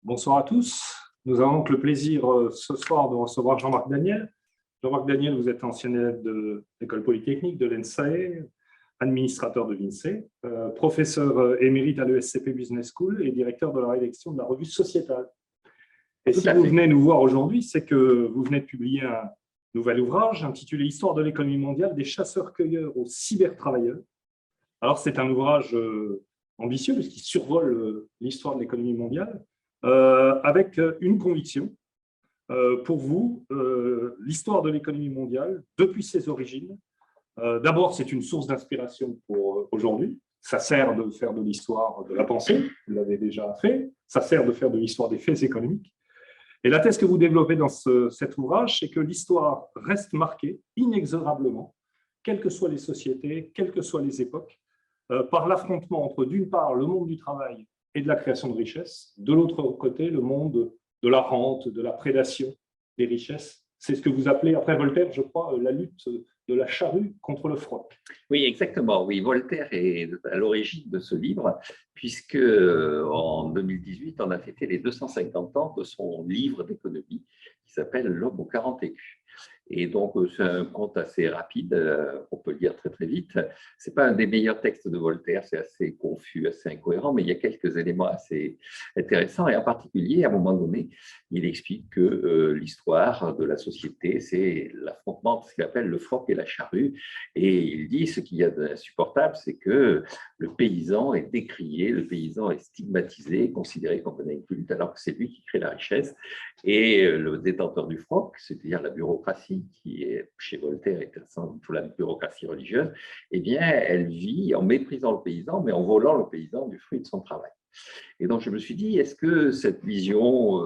Bonsoir à tous. Nous avons donc le plaisir ce soir de recevoir Jean-Marc Daniel. Jean-Marc Daniel, vous êtes ancien élève de l'École polytechnique, de l'ENSAE, administrateur de l'INSEE, professeur émérite à l'ESCP Business School et directeur de la rédaction de la revue Sociétale. Et si vous venez nous voir aujourd'hui, c'est que vous venez de publier un nouvel ouvrage intitulé « Histoire de l'économie mondiale, des chasseurs-cueilleurs aux cybertravailleurs ». Alors, c'est un ouvrage ambitieux puisqu'il survole l'histoire de l'économie mondiale, avec une conviction. Pour vous, l'histoire de l'économie mondiale, depuis ses origines, d'abord, c'est une source d'inspiration pour aujourd'hui. Ça sert de faire de l'histoire de la pensée, vous l'avez déjà fait. Ça sert de faire de l'histoire des faits économiques. Et la thèse que vous développez dans cet ouvrage, c'est que l'histoire reste marquée inexorablement, quelles que soient les sociétés, quelles que soient les époques, par l'affrontement entre, d'une part, le monde du travail et de la création de richesses, de l'autre côté, le monde de la rente, de la prédation des richesses. C'est ce que vous appelez, après Voltaire, je crois, la lutte de la charrue contre le froc. Oui, exactement. Oui, Voltaire est à l'origine de ce livre, puisque en 2018, on a fêté les 250 ans de son livre d'économie qui s'appelle L'homme aux 40 écus. Et donc, c'est un conte assez rapide, on peut le lire très très vite. Ce n'est pas un des meilleurs textes de Voltaire, c'est assez confus, assez incohérent, mais il y a quelques éléments assez intéressants. Et en particulier, à un moment donné, il explique que l'histoire de la société, c'est l'affrontement de ce qu'il appelle le froc et la charrue. Et il dit, ce qu'il y a d'insupportable, c'est que le paysan est décrié, le paysan est stigmatisé, considéré comme un inculte, alors que c'est lui qui crée la richesse. Et le détenteur du froc, c'est-à-dire la bureaucratie, qui est chez Voltaire est toute la bureaucratie religieuse, eh bien, elle vit en méprisant le paysan, mais en volant le paysan du fruit de son travail. Et donc, je me suis dit, est-ce que cette vision,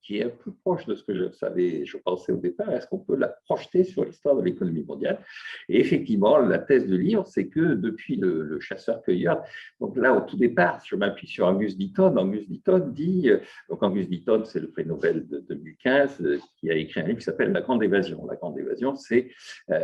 qui est un peu proche de ce que je savais, je pensais au départ, est-ce qu'on peut la projeter sur l'histoire de l'économie mondiale? Et effectivement, la thèse du livre, c'est que depuis le chasseur-cueilleur, donc là, au tout départ, je m'appuie sur Angus Deaton. Angus Deaton dit, donc Angus Deaton, c'est le prix Nobel de 2015, qui a écrit un livre qui s'appelle La Grande Évasion. La Grande Évasion, c'est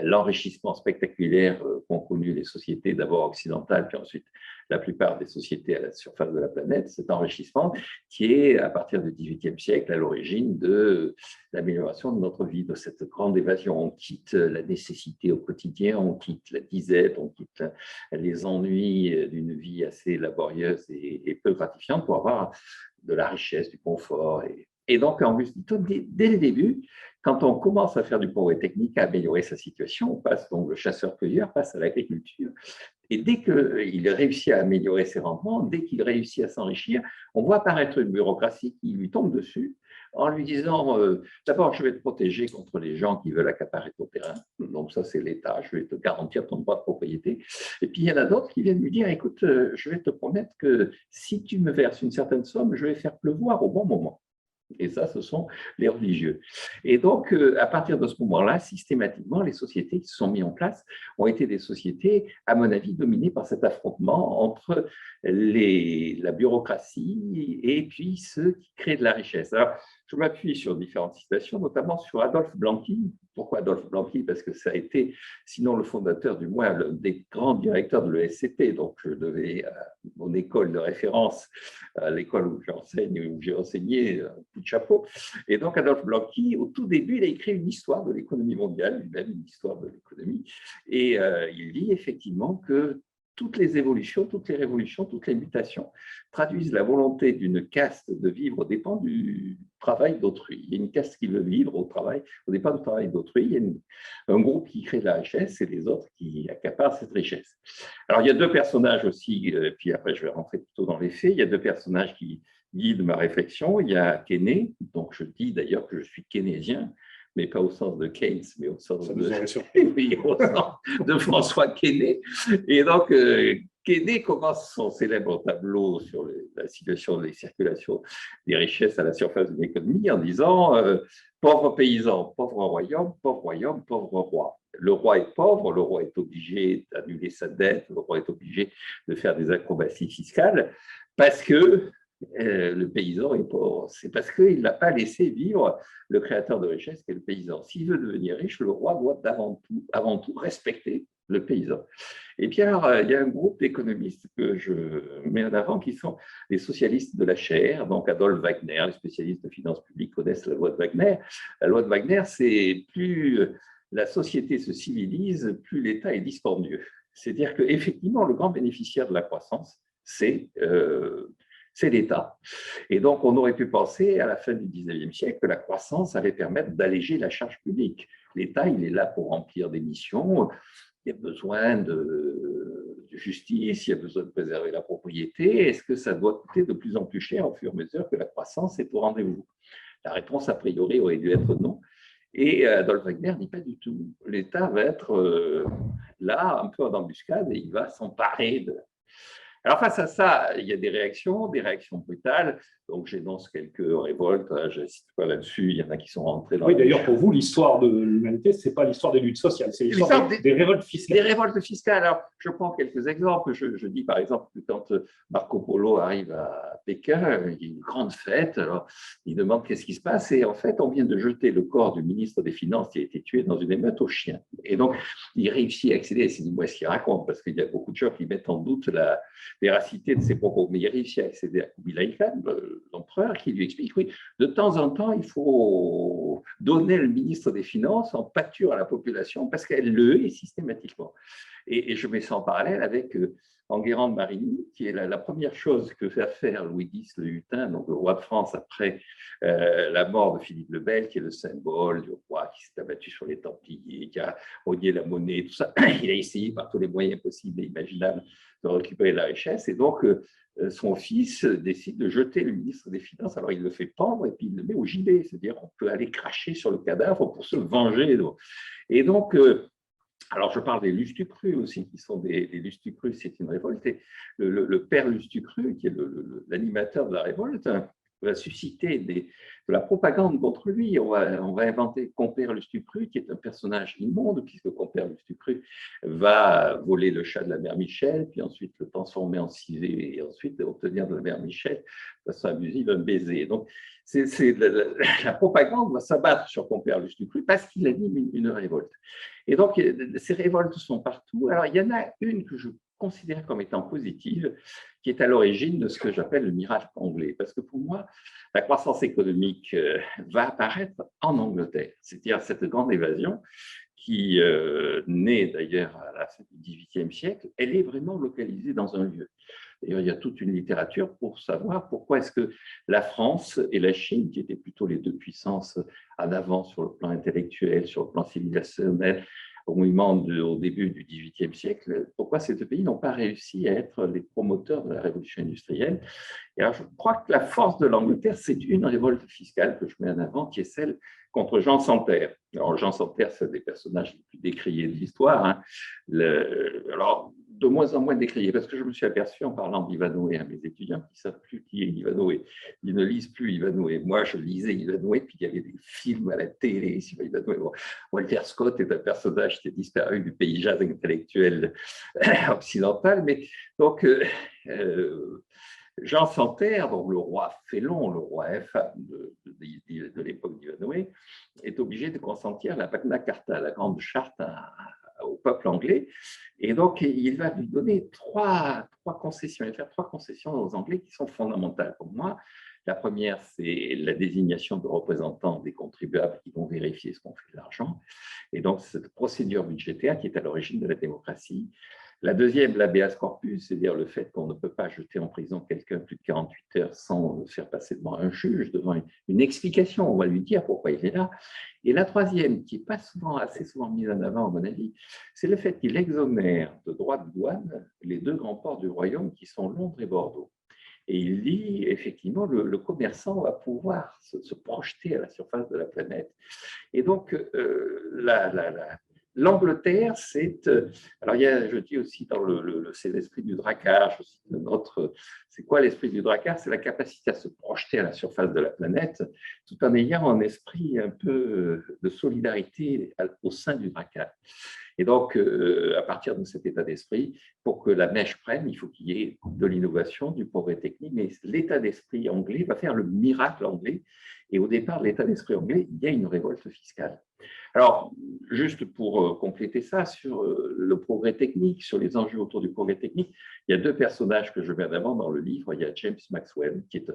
l'enrichissement spectaculaire qu'ont connu les sociétés, d'abord occidentales, puis ensuite la plupart des sociétés à la surface de la planète, cet enrichissement qui est, à partir du XVIIIe siècle, à l'origine de l'amélioration de notre vie, de cette grande évasion. On quitte la nécessité au quotidien, on quitte la disette, on quitte les ennuis d'une vie assez laborieuse et peu gratifiante pour avoir de la richesse, du confort. Et donc, Angus Deaton, dès le début, quand on commence à faire du progrès technique, à améliorer sa situation, on passe donc le chasseur-cueilleur, passe à l'agriculture. Et dès qu'il réussit à améliorer ses rendements, dès qu'il réussit à s'enrichir, on voit apparaître une bureaucratie qui lui tombe dessus en lui disant d'abord, je vais te protéger contre les gens qui veulent accaparer ton terrain. Donc ça, c'est l'État, je vais te garantir ton droit de propriété. Et puis, il y en a d'autres qui viennent lui dire, écoute, je vais te promettre que si tu me verses une certaine somme, je vais faire pleuvoir au bon moment. Et ça, ce sont les religieux. Et donc, à partir de ce moment-là, systématiquement, les sociétés qui se sont mises en place ont été des sociétés, à mon avis, dominées par cet affrontement entre la bureaucratie et puis ceux qui créent de la richesse. Alors, je m'appuie sur différentes citations, notamment sur Adolphe Blanqui. Pourquoi Adolphe Blanqui? Parce que ça a été, sinon le fondateur, du moins l'un des grands directeurs de l'ESCP. Donc, je devais, mon école de référence, à l'école où j'enseigne, où j'ai enseigné, un coup de chapeau. Et donc, Adolphe Blanqui, au tout début, il a écrit une histoire de l'économie mondiale, lui-même une histoire de l'économie. Et il dit effectivement que toutes les évolutions, toutes les révolutions, toutes les mutations traduisent la volonté d'une caste de vivre aux dépens du travail d'autrui. Il y a une caste qui veut vivre au travail, aux dépens du travail d'autrui. Il y a un groupe qui crée de la richesse et les autres qui accaparent cette richesse. Alors, il y a deux personnages aussi, puis après je vais rentrer plutôt dans les faits. Il y a deux personnages qui guident ma réflexion. Il y a Keynes, donc je dis d'ailleurs que je suis keynésien, mais pas au sens de Keynes, mais au sens de François Quesnay. Et donc, Quesnay commence son célèbre tableau sur la situation des circulations des richesses à la surface de l'économie en disant pauvre paysan, pauvre royaume, pauvre roi. Le roi est pauvre, le roi est obligé d'annuler sa dette, le roi est obligé de faire des acrobaties fiscales parce que le paysan est pauvre. C'est parce qu'il n'a pas laissé vivre le créateur de richesse qui est le paysan. S'il veut devenir riche, le roi doit avant tout respecter le paysan. Et puis alors, il y a un groupe d'économistes que je mets en avant qui sont les socialistes de la chaire, donc Adolphe Wagner, les spécialistes de finances publiques connaissent la loi de Wagner. La loi de Wagner, c'est plus la société se civilise, plus l'État est dispendieux. C'est-à-dire qu'effectivement, le grand bénéficiaire de la croissance, c'est l'État. Et donc, on aurait pu penser à la fin du 19e siècle que la croissance allait permettre d'alléger la charge publique. L'État, il est là pour remplir des missions. Il y a besoin de justice, il y a besoin de préserver la propriété. Est-ce que ça doit coûter de plus en plus cher au fur et à mesure que la croissance est au rendez-vous? La réponse, a priori, aurait dû être non. Et Adolphe Wagner dit pas du tout. L'État va être là, un peu en embuscade, et il va s'emparer de… Alors, face à ça, il y a des réactions brutales. Donc, j'énonce quelques révoltes. Je n'insiste pas là-dessus. Il y en a qui sont rentrés dans… Oui, d'ailleurs, pour vous, l'histoire de l'humanité, ce n'est pas l'histoire des luttes sociales, c'est l'histoire des révoltes fiscales. Des révoltes fiscales. Alors, je prends quelques exemples. Je dis, par exemple, que quand Marco Polo arrive à Pékin, il y a une grande fête. Alors, il demande qu'est-ce qui se passe. Et en fait, on vient de jeter le corps du ministre des Finances qui a été tué dans une émeute aux chiens. Et donc, il réussit à accéder. Et c'est dis-moi ce qu'il raconte, parce qu'il y a beaucoup de gens qui mettent en doute la véracité de ses propos. Mais il réussit à accéder à Kubilai Khan, l'empereur, qui lui explique, oui, de temps en temps, il faut donner le ministre des Finances en pâture à la population parce qu'elle le hait systématiquement. Et je mets ça en parallèle avec Enguerrand de Marigny, qui est la première chose que fait faire Louis X le Hutin, donc le roi de France, après la mort de Philippe le Bel, qui est le symbole du roi qui s'est abattu sur les Templiers, qui a rogné la monnaie, tout ça. Il a essayé par tous les moyens possibles et imaginables de récupérer la richesse. Et donc, son fils décide de jeter le ministre des Finances. Alors, il le fait pendre et puis il le met au gibet. C'est-à-dire qu'on peut aller cracher sur le cadavre pour se venger. Et donc, alors, je parle des Lustucru aussi, qui sont des Lustucru, c'est une révolte. Et le père Lustucru, qui est l'animateur de la révolte, va susciter de la propagande contre lui. On va inventer Compère Lustucru, qui est un personnage immonde, puisque Compère Lustucru va voler le chat de la mère Michel, puis ensuite le transformer en civet, et ensuite obtenir de la mère Michel, de façon abusive, un baiser. Donc, la propagande va s'abattre sur Compère Lustucru parce qu'il anime une révolte. Et donc, ces révoltes sont partout. Alors, il y en a une que je considère comme étant positive, qui est à l'origine de ce que j'appelle le miracle anglais. Parce que pour moi, la croissance économique va apparaître en Angleterre. C'est-à-dire cette grande évasion qui naît d'ailleurs à la fin du XVIIIe siècle, elle est vraiment localisée dans un lieu. D'ailleurs, il y a toute une littérature pour savoir pourquoi est-ce que la France et la Chine, qui étaient plutôt les deux puissances en avant sur le plan intellectuel, sur le plan civilisationnel, au début du XVIIIe siècle, pourquoi ces deux pays n'ont pas réussi à être les promoteurs de la révolution industrielle. Et alors, je crois que la force de l'Angleterre, c'est une révolte fiscale que je mets en avant, qui est celle contre Jean Santerre. Alors, Jean Santerre, c'est un des personnages les plus décriés de l'histoire. Hein. Alors, de moins en moins décrié, parce que je me suis aperçu en parlant d'Ivanhoé à mes étudiants qui ne savent plus qui est Ivanhoé. Ils ne lisent plus Ivanhoé. Moi, je lisais Ivanhoé, puis il y avait des films à la télé sur Ivanhoé. Bon, Walter Scott est un personnage qui a disparu du paysage intellectuel occidental, mais donc Jean Santerre, donc le roi Félon, le roi infâme de l'époque d'Ivanhoé, est obligé de consentir la Magna Carta, la grande charte au peuple anglais. Et donc, il va lui donner trois concessions. Il va faire 3 concessions aux Anglais qui sont fondamentales pour moi. La première, c'est la désignation de représentants des contribuables qui vont vérifier ce qu'on fait de l'argent. Et donc, cette procédure budgétaire qui est à l'origine de la démocratie. La deuxième, l'habeas corpus, c'est-à-dire le fait qu'on ne peut pas jeter en prison quelqu'un plus de 48 heures sans le faire passer devant un juge, devant une explication. On va lui dire pourquoi il est là. Et la troisième, qui n'est pas assez souvent mise en avant, à mon avis, c'est le fait qu'il exonère de droits de douane les 2 grands ports du royaume qui sont Londres et Bordeaux. Et il dit, effectivement, le commerçant va pouvoir se projeter à la surface de la planète. Et donc, l'Angleterre, c'est… Alors, je dis aussi c'est l'esprit du dracard. C'est quoi l'esprit du dracard? C'est la capacité à se projeter à la surface de la planète tout en ayant un esprit un peu de solidarité au sein du dracard. Et donc, à partir de cet état d'esprit, pour que la mèche prenne, il faut qu'il y ait de l'innovation, du progrès technique, mais l'état d'esprit anglais va faire le miracle anglais. Et au départ de l'état d'esprit anglais, il y a une révolte fiscale. Alors, juste pour compléter ça, sur le progrès technique, sur les enjeux autour du progrès technique, il y a deux personnages que je mets en avant dans le livre. Il y a James Maxwell, qui est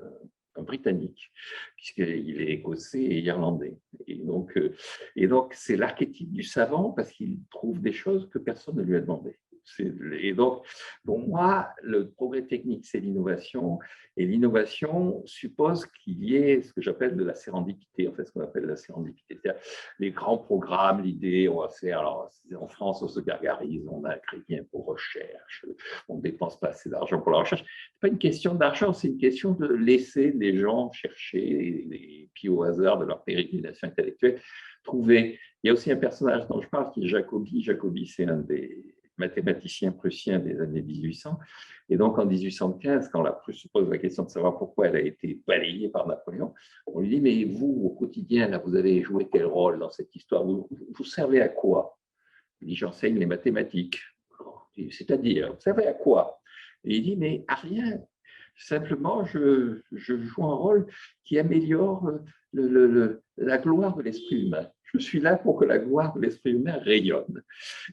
un Britannique, puisqu'il est écossais et irlandais. Et donc c'est l'archétype du savant parce qu'il trouve des choses que personne ne lui a demandé. Et donc, pour moi, le progrès technique, c'est l'innovation. Et l'innovation suppose qu'il y ait ce que j'appelle de la sérendipité, en fait, ce qu'on appelle la sérendipité. C'est-à-dire les grands programmes, l'idée, on va faire, alors en France, on se gargarise, on a un crédit pour recherche, on ne dépense pas assez d'argent pour la recherche. Ce n'est pas une question d'argent, c'est une question de laisser les gens chercher, et puis au hasard de leur pérégrination intellectuelle, trouver. Il y a aussi un personnage dont je parle qui est Jacobi. Jacobi, c'est un des mathématicien prussien des années 1800. Et donc, en 1815, quand la Prusse se pose la question de savoir pourquoi elle a été balayée par Napoléon, on lui dit, mais vous, au quotidien, là, vous avez joué quel rôle dans cette histoire? Vous servez à quoi? Il dit, j'enseigne les mathématiques. C'est-à-dire, vous servez à quoi? Et il dit, mais à rien. Simplement, je joue un rôle qui améliore la gloire de l'esprit humain. Je suis là pour que la gloire de l'esprit humain rayonne.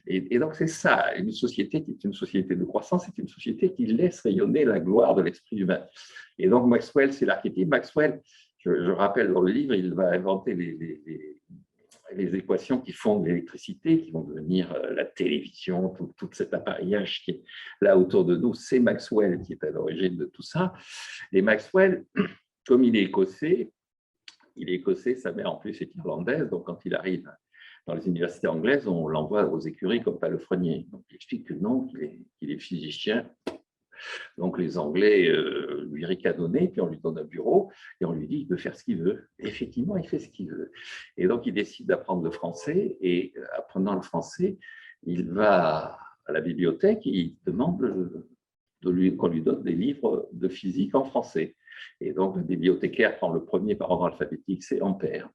Et donc, c'est ça, une société qui est une société de croissance, c'est une société qui laisse rayonner la gloire de l'esprit humain. Et donc, Maxwell, c'est l'archétype. Maxwell, je rappelle dans le livre, il va inventer les équations qui font l'électricité, qui vont devenir la télévision, tout cet appareillage qui est là autour de nous. C'est Maxwell qui est à l'origine de tout ça. Et Maxwell, comme il est écossais, sa mère en plus est irlandaise, donc quand il arrive dans les universités anglaises, on l'envoie aux écuries comme palefrenier. Donc il explique que non, qu'il est physicien. Donc les Anglais lui ricanonnaient, puis on lui donne un bureau et on lui dit qu'il peut faire ce qu'il veut. Et effectivement, il fait ce qu'il veut. Et donc il décide d'apprendre le français et apprenant le français, il va à la bibliothèque et il demande qu'on lui donne des livres de physique en français. Et donc le bibliothécaire prend le premier par ordre alphabétique, c'est Ampère.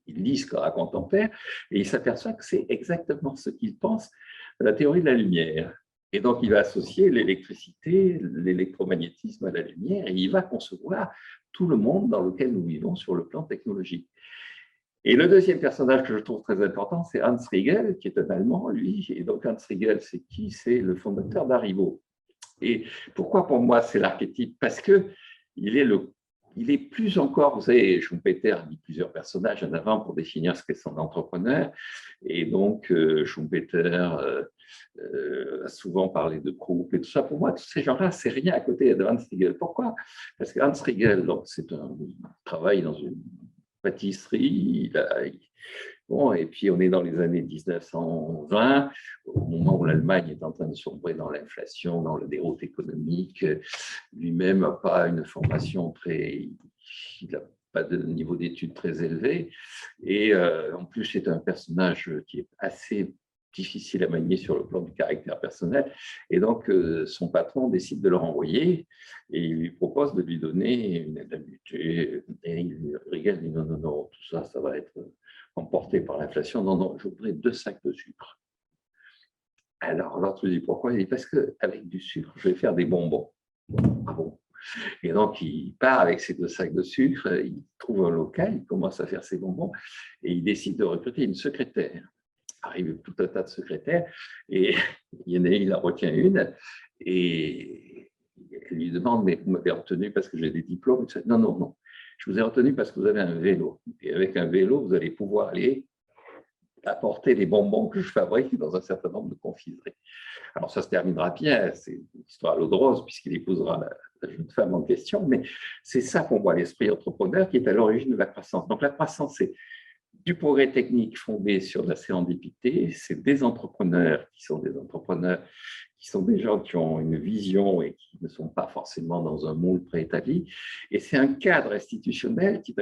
Il lit ce que raconte Ampère et il s'aperçoit que c'est exactement ce qu'il pense de la théorie de la lumière. Et donc, il va associer l'électricité, l'électromagnétisme à la lumière et il va concevoir tout le monde dans lequel nous vivons sur le plan technologique. Et le deuxième personnage que je trouve très important, c'est Hans Riegel, qui est un Allemand, lui. Et donc, Hans Riegel, c'est qui? C'est le fondateur d'Haribo. Et pourquoi pour moi c'est l'archétype? Parce qu'il est plus encore, vous savez, Schumpeter a mis plusieurs personnages en avant pour définir ce qu'est son entrepreneur. Et donc, Schumpeter a souvent parlé de groupe et tout ça. Pour moi, tous ces gens-là, c'est rien à côté de Hans Riegel. Pourquoi? Parce que Hans Riegel, c'est un travail dans une pâtisserie. Bon, et puis on est dans les années 1920, au moment où l'Allemagne est en train de sombrer dans l'inflation, dans la déroute économique. Lui-même n'a pas une formation il n'a pas de niveau d'études très élevé. Et en plus, c'est un personnage qui est assez difficile à manier sur le plan du caractère personnel. Et donc, son patron décide de le renvoyer et il lui propose de lui donner une indemnité. Et Riegel dit non, non, non, tout ça, ça va être emporté par l'inflation. Non, non, je voudrais 2 sacs de sucre. Alors, l'autre lui dit pourquoi? Il dit parce qu'avec du sucre, je vais faire des bonbons. Ah bon? Et donc, il part avec ses 2 sacs de sucre, il trouve un local, il commence à faire ses bonbons et il décide de recruter une secrétaire. Arrive tout un tas de secrétaires et il en retient une et elle lui demande, mais vous m'avez retenu parce que j'ai des diplômes? Non, non, non. Je vous ai retenu parce que vous avez un vélo. Et avec un vélo, vous allez pouvoir aller apporter les bonbons que je fabrique dans un certain nombre de confiseries. Alors, ça se terminera bien, c'est une histoire à l'eau de rose, puisqu'il épousera la jeune femme en question, mais c'est ça pour moi l'esprit entrepreneur qui est à l'origine de la croissance. Donc, la croissance, c'est du progrès technique fondé sur de la sérendipité, c'est des entrepreneurs qui sont des gens qui ont une vision et qui ne sont pas forcément dans un moule préétabli. Et c'est un cadre institutionnel qui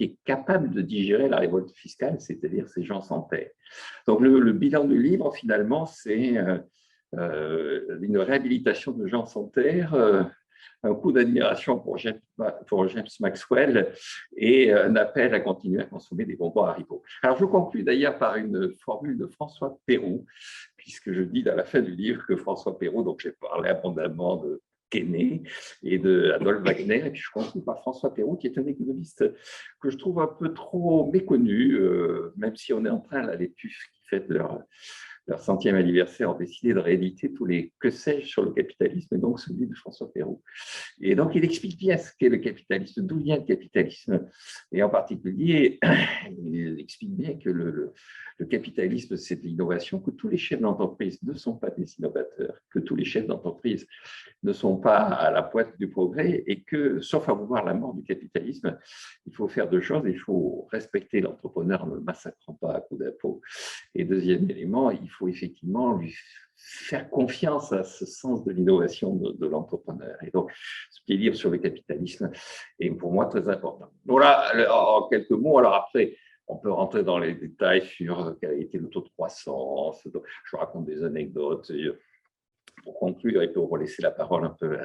est capable de digérer la révolte fiscale, c'est-à-dire ces gens sans terre. Donc le bilan du livre, finalement, c'est une réhabilitation de gens sans terre, un coup d'admiration pour James Maxwell et un appel à continuer à consommer des bonbons Haribo. Alors, je conclue d'ailleurs par une formule de François Peyroux, puisque je dis à la fin du livre que François Peyroux, donc j'ai parlé abondamment Quesnay et de Adolphe Wagner, et puis je conclue par François Peyroux, qui est un économiste que je trouve un peu trop méconnu, même si on est en train, là, les PUF qui fêtent leur 100e anniversaire ont décidé de rééditer tous les que sais-je sur le capitalisme, et donc celui de François Peyroux. Et donc, il explique bien ce qu'est le capitalisme, d'où vient le capitalisme. Et en particulier, il explique bien que le capitalisme, c'est de l'innovation, que tous les chefs d'entreprise ne sont pas des innovateurs, que tous les chefs d'entreprise ne sont pas à la pointe du progrès et que, sauf à vouloir la mort du capitalisme, il faut faire deux choses. Il faut respecter l'entrepreneur en ne le massacrant pas à coups d'impôts. Et deuxième élément, il faut effectivement lui faire confiance à ce sens de l'innovation de l'entrepreneur. Et donc, ce petit livre sur le capitalisme est pour moi très important. Voilà, en quelques mots. Alors après, on peut rentrer dans les détails sur quel a été le taux de croissance. Je raconte des anecdotes. Pour conclure et pour laisser la parole un peu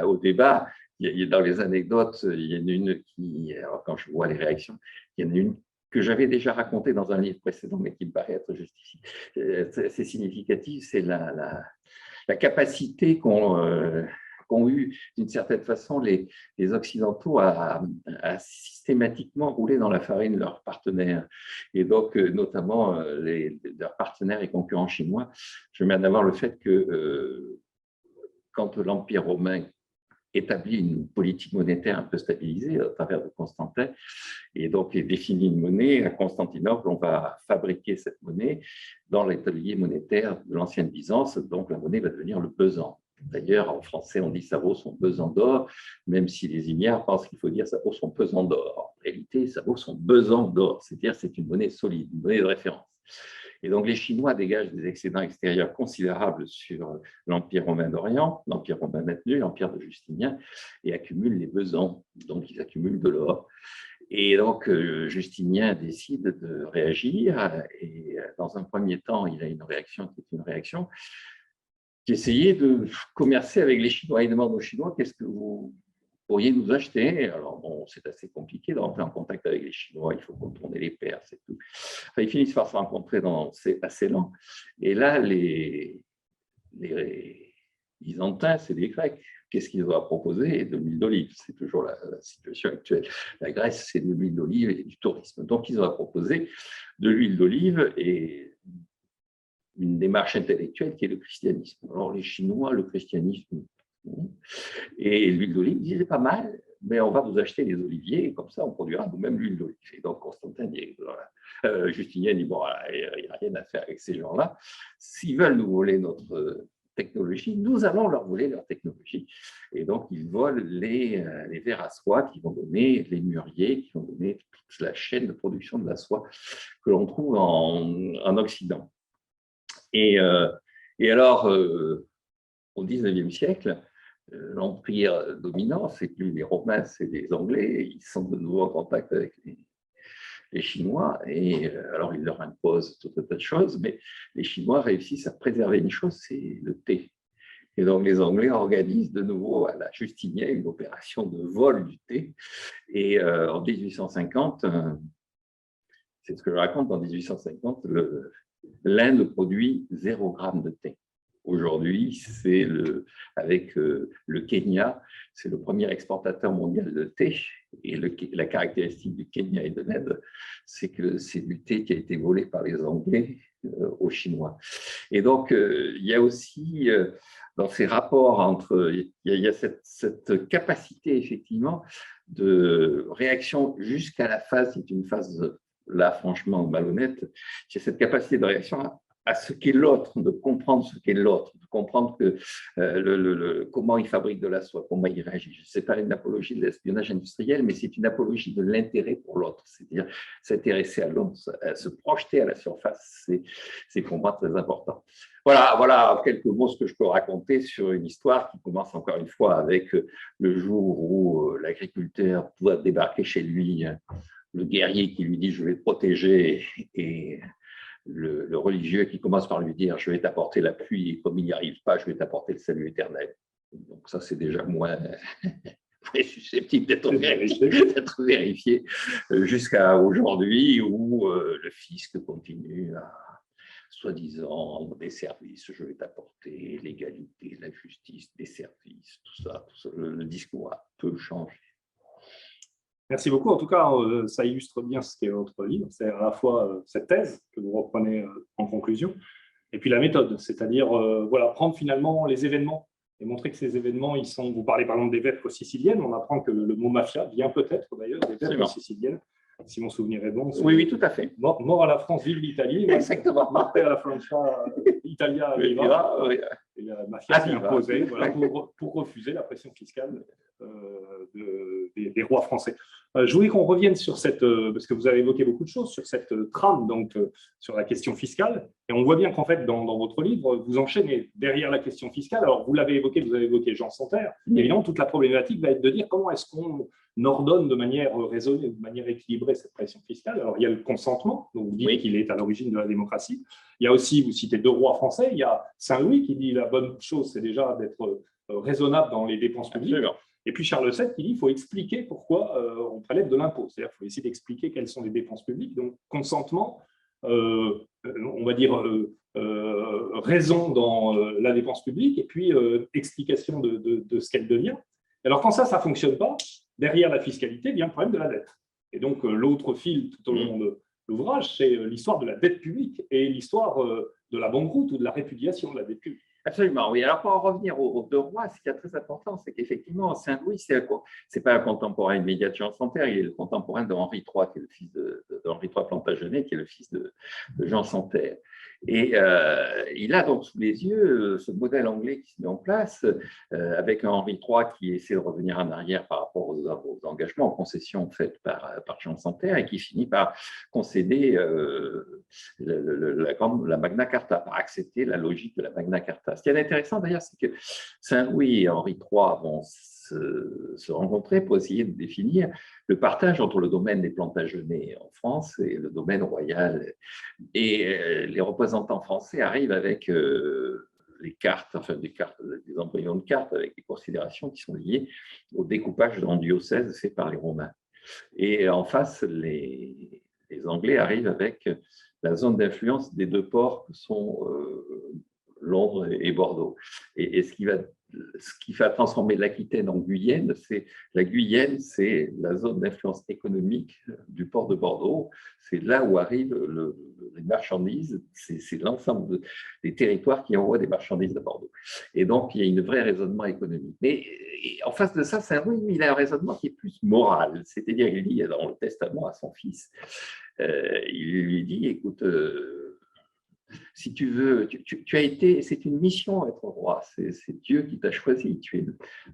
au débat, dans les anecdotes, il y en a une qui, alors quand je vois les réactions, il y en a une que j'avais déjà racontée dans un livre précédent, mais qui me paraît être justifiée. C'est significatif, c'est la capacité qu'ont eu d'une certaine façon les Occidentaux à systématiquement rouler dans la farine leurs partenaires, et donc notamment leurs partenaires et concurrents chinois. Je mets en avant le fait que quand l'Empire romain établit une politique monétaire un peu stabilisée à travers de Constantin, et donc définit une monnaie, à Constantinople, on va fabriquer cette monnaie dans l'atelier monétaire de l'ancienne Byzance, donc la monnaie va devenir le besan. D'ailleurs, en français, on dit ça vaut son pesant d'or, même si les ignares pensent qu'il faut dire ça vaut son pesant d'or. En réalité, ça vaut son besan d'or, c'est-à-dire c'est une monnaie solide, une monnaie de référence. Et donc, les Chinois dégagent des excédents extérieurs considérables sur l'Empire romain d'Orient, l'Empire romain maintenu, l'Empire de Justinien, et accumulent les besants, donc ils accumulent de l'or. Et donc, Justinien décide de réagir, et dans un premier temps, il a une réaction qui est une réaction qui essayait de commercer avec les Chinois. Il demande aux Chinois, qu'est-ce que vous pourriez nous acheter? Alors, bon, c'est assez compliqué de rentrer en contact avec les Chinois, il faut contourner les Perses et tout. Enfin, ils finissent par se rencontrer, c'est assez lent. Et là, les Byzantins, c'est des Grecs. Qu'est-ce qu'ils ont à proposer? De l'huile d'olive. C'est toujours la situation actuelle. La Grèce, c'est de l'huile d'olive et du tourisme. Donc, ils ont à proposer de l'huile d'olive et une démarche intellectuelle qui est le christianisme. Alors, les Chinois, le christianisme, et l'huile d'olive, ils disaient pas mal, mais on va vous acheter les oliviers, et comme ça, on produira nous-mêmes l'huile d'olive. Et donc, Constantin dit, Justinien dit, bon, il n'y a rien à faire avec ces gens-là. S'ils veulent nous voler notre technologie, nous allons leur voler leur technologie. Et donc, ils volent les vers à soie qui vont donner les mûriers, qui vont donner toute la chaîne de production de la soie que l'on trouve en Occident. Et alors, au XIXe siècle, l'empire dominant, c'est plus les Romains, c'est les Anglais. Ils sont de nouveau en contact avec les Chinois, et alors ils leur imposent tout un tas de choses, mais les Chinois réussissent à préserver une chose, c'est le thé. Et donc les Anglais organisent de nouveau à la Justinien une opération de vol du thé. Et en 1850, c'est ce que je raconte, en 1850, l'Inde produit 0 gramme de thé. Aujourd'hui, c'est avec le Kenya, c'est le premier exportateur mondial de thé. Et la caractéristique du Kenya et de l'Inde, c'est que c'est du thé qui a été volé par les Anglais aux Chinois. Et donc, il y a aussi, dans ces rapports entre, il y a cette capacité, effectivement, de réaction jusqu'à la phase, qui est une phase, là, franchement, malhonnête, c'est cette capacité de réaction à ce qu'est l'autre, de comprendre ce qu'est l'autre, de comprendre que, comment il fabrique de la soie, comment il réagit. Ce n'est pas une apologie de l'espionnage industriel, mais c'est une apologie de l'intérêt pour l'autre, c'est-à-dire s'intéresser à l'autre, se projeter à la surface, c'est pour moi très important. Voilà, quelques mots ce que je peux raconter sur une histoire qui commence encore une fois avec le jour où l'agriculteur doit débarquer chez lui, le guerrier qui lui dit « je vais te protéger » et le religieux qui commence par lui dire « je vais t'apporter la pluie et comme il n'y arrive pas, je vais t'apporter le salut éternel ». Donc ça, c'est déjà moins susceptible d'être vérifié jusqu'à aujourd'hui où le fisc continue à soi-disant des services, je vais t'apporter l'égalité, la justice, des services, police, tout ça, le discours a peu changé. Merci beaucoup. En tout cas, ça illustre bien ce qu'est votre livre. C'est à la fois cette thèse que vous reprenez en conclusion, et puis la méthode, c'est-à-dire voilà, prendre finalement les événements et montrer que ces événements, ils sont. Vous parlez par exemple des vêpres siciliennes. On apprend que le mot mafia vient peut-être d'ailleurs des vêpres siciliennes, si mon souvenir est bon. Oui, oui, tout à fait. Mort à la France, vive l'Italie. Exactement. Marte à la Francia, Italia viva. Oui. Et la mafia s'est imposée voilà, pour refuser la pression fiscale des rois français. Je voulais qu'on revienne sur cette, parce que vous avez évoqué beaucoup de choses, sur cette trame, donc sur la question fiscale. Et on voit bien qu'en fait, dans votre livre, vous enchaînez derrière la question fiscale. Alors, vous avez évoqué Jean Santerre. Évidemment, toute la problématique va être de dire comment est-ce qu'on ordonne de manière raisonnée, de manière équilibrée cette pression fiscale. Alors, il y a le consentement, donc vous dites qu'il est à l'origine de la démocratie. Il y a aussi, vous citez deux rois français, il y a Saint-Louis qui dit la bonne chose, c'est déjà d'être raisonnable dans les dépenses publiques. Absolument. Et puis Charles VII qui dit qu'il faut expliquer pourquoi on prélève de l'impôt. C'est-à-dire qu'il faut essayer d'expliquer quelles sont les dépenses publiques. Donc, consentement, on va dire raison dans la dépense publique, et puis explication de ce qu'elle devient. Alors, quand ça ne fonctionne pas, derrière la fiscalité vient le problème de la dette. Et donc, l'autre fil tout au long de l'ouvrage, c'est l'histoire de la dette publique et l'histoire de la banqueroute ou de la répudiation de la dette publique. Absolument, oui. Alors, pour en revenir aux deux rois, ce qui est très important, c'est qu'effectivement, Saint-Louis, ce n'est pas un contemporain immédiat de Jean Santerre, il est le contemporain de Henri III, qui est le fils de Henri III Plantagenet, qui est le fils de Jean Santerre. Et il a donc sous les yeux ce modèle anglais qui se met en place, avec un Henri III qui essaie de revenir en arrière par rapport aux engagements, aux concessions faites par Jean Santerre, et qui finit par concéder la Magna Carta, par accepter la logique de la Magna Carta. Ce qui est intéressant d'ailleurs, c'est que Saint-Louis et Henri III vont se rencontrer pour essayer de définir le partage entre le domaine des Plantagenets en France et le domaine royal. Et les représentants français arrivent avec les cartes, enfin des embryons de cartes avec des considérations qui sont liées au découpage en diocèses fait par les Romains. Et en face, les Anglais arrivent avec la zone d'influence des deux ports que sont Londres et Bordeaux. Et ce qui va transformer l'Aquitaine en Guyenne, c'est la zone d'influence économique du port de Bordeaux. C'est là où arrivent les marchandises, c'est l'ensemble des territoires qui envoient des marchandises à Bordeaux. Et donc, il y a un vrai raisonnement économique. Mais en face de ça, Saint-Louis, il a un raisonnement qui est plus moral, c'est-à-dire il dit dans le testament à son fils, il lui dit, écoute, si tu veux, tu as été, c'est une mission être roi, c'est Dieu qui t'a choisi, tu es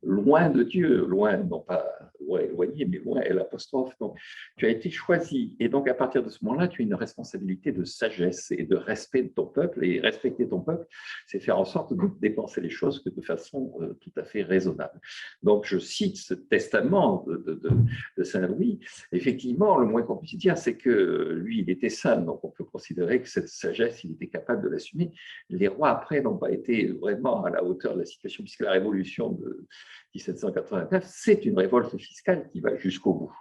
loin de Dieu, loin, non pas loin éloigné, mais loin, et l'apostrophe, donc tu as été choisi, et donc à partir de ce moment-là, tu as une responsabilité de sagesse et de respect de ton peuple, et respecter ton peuple, c'est faire en sorte de dépenser les choses de façon tout à fait raisonnable. Donc je cite ce testament de Saint-Louis, effectivement, le moins qu'on puisse dire, c'est que lui, il était saint, donc on peut considérer que cette sagesse, il était capable de l'assumer. Les rois, après, n'ont pas été vraiment à la hauteur de la situation, puisque la révolution de 1789, c'est une révolte fiscale qui va jusqu'au bout.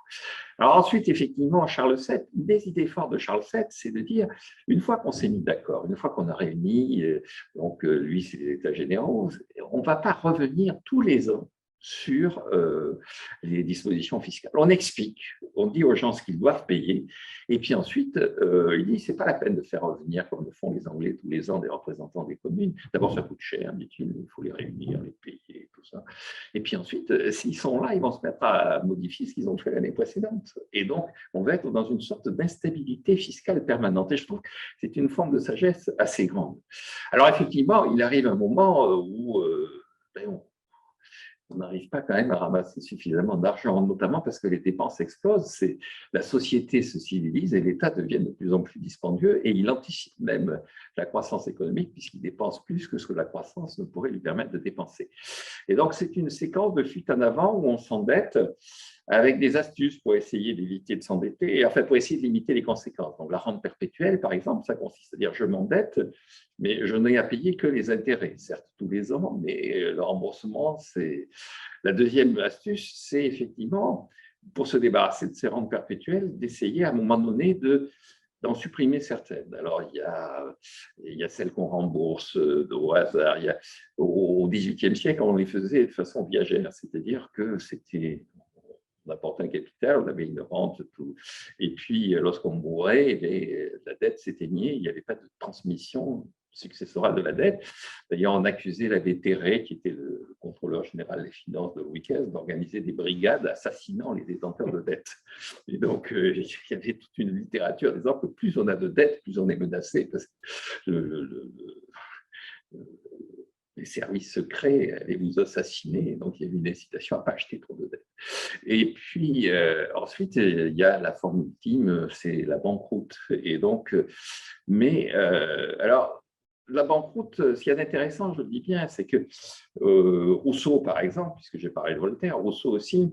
Alors ensuite, effectivement, Charles VII, une des idées fortes de Charles VII, c'est de dire, une fois qu'on s'est mis d'accord, une fois qu'on a réuni, donc lui, c'est les États généraux, on ne va pas revenir tous les ans sur les dispositions fiscales. On explique, on dit aux gens ce qu'ils doivent payer, et puis ensuite, il dit, c'est pas la peine de faire revenir, comme le font les Anglais tous les ans, des représentants des communes. D'abord, ça coûte cher, dit-il, il faut les réunir, les payer, tout ça. Et puis ensuite, s'ils sont là, ils vont se mettre à modifier ce qu'ils ont fait l'année précédente. Et donc, on va être dans une sorte d'instabilité fiscale permanente. Et je trouve que c'est une forme de sagesse assez grande. Alors effectivement, il arrive un moment où on n'arrive pas quand même à ramasser suffisamment d'argent, notamment parce que les dépenses explosent, la société se civilise et l'État devient de plus en plus dispendieux et il anticipe même la croissance économique puisqu'il dépense plus que ce que la croissance ne pourrait lui permettre de dépenser. Et donc, c'est une séquence de fuite en avant où on s'endette avec des astuces pour essayer d'éviter de s'endetter, et en fait pour essayer de limiter les conséquences. Donc la rente perpétuelle, par exemple, ça consiste à dire je m'endette, mais je n'ai à payer que les intérêts, certes tous les ans, mais le remboursement, c'est… La deuxième astuce, c'est effectivement, pour se débarrasser de ces rentes perpétuelles, d'essayer à un moment donné de d'en supprimer certaines. Alors, il y a celles qu'on rembourse au hasard. Au XVIIIe siècle, on les faisait de façon viagère, c'est-à-dire que c'était… On apportait un capital, on avait une rente, tout. Et puis, lorsqu'on mourait, la dette s'éteignait, il n'y avait pas de transmission successorale de la dette. D'ailleurs, on accusait l'abbé Terray, qui était le contrôleur général des finances de Louis XV, d'organiser des brigades assassinant les détenteurs de dettes. Et donc, il y avait toute une littérature disant que plus on a de dettes, plus on est menacé, parce que les services secrets allaient vous assassiner, donc il y avait une incitation à ne pas acheter trop de dettes. Et puis, ensuite, il y a la forme ultime, c'est la banqueroute. Et donc, alors, la banqueroute, ce qu'il y a d'intéressant, je le dis bien, c'est que Rousseau, par exemple, puisque j'ai parlé de Voltaire, Rousseau aussi,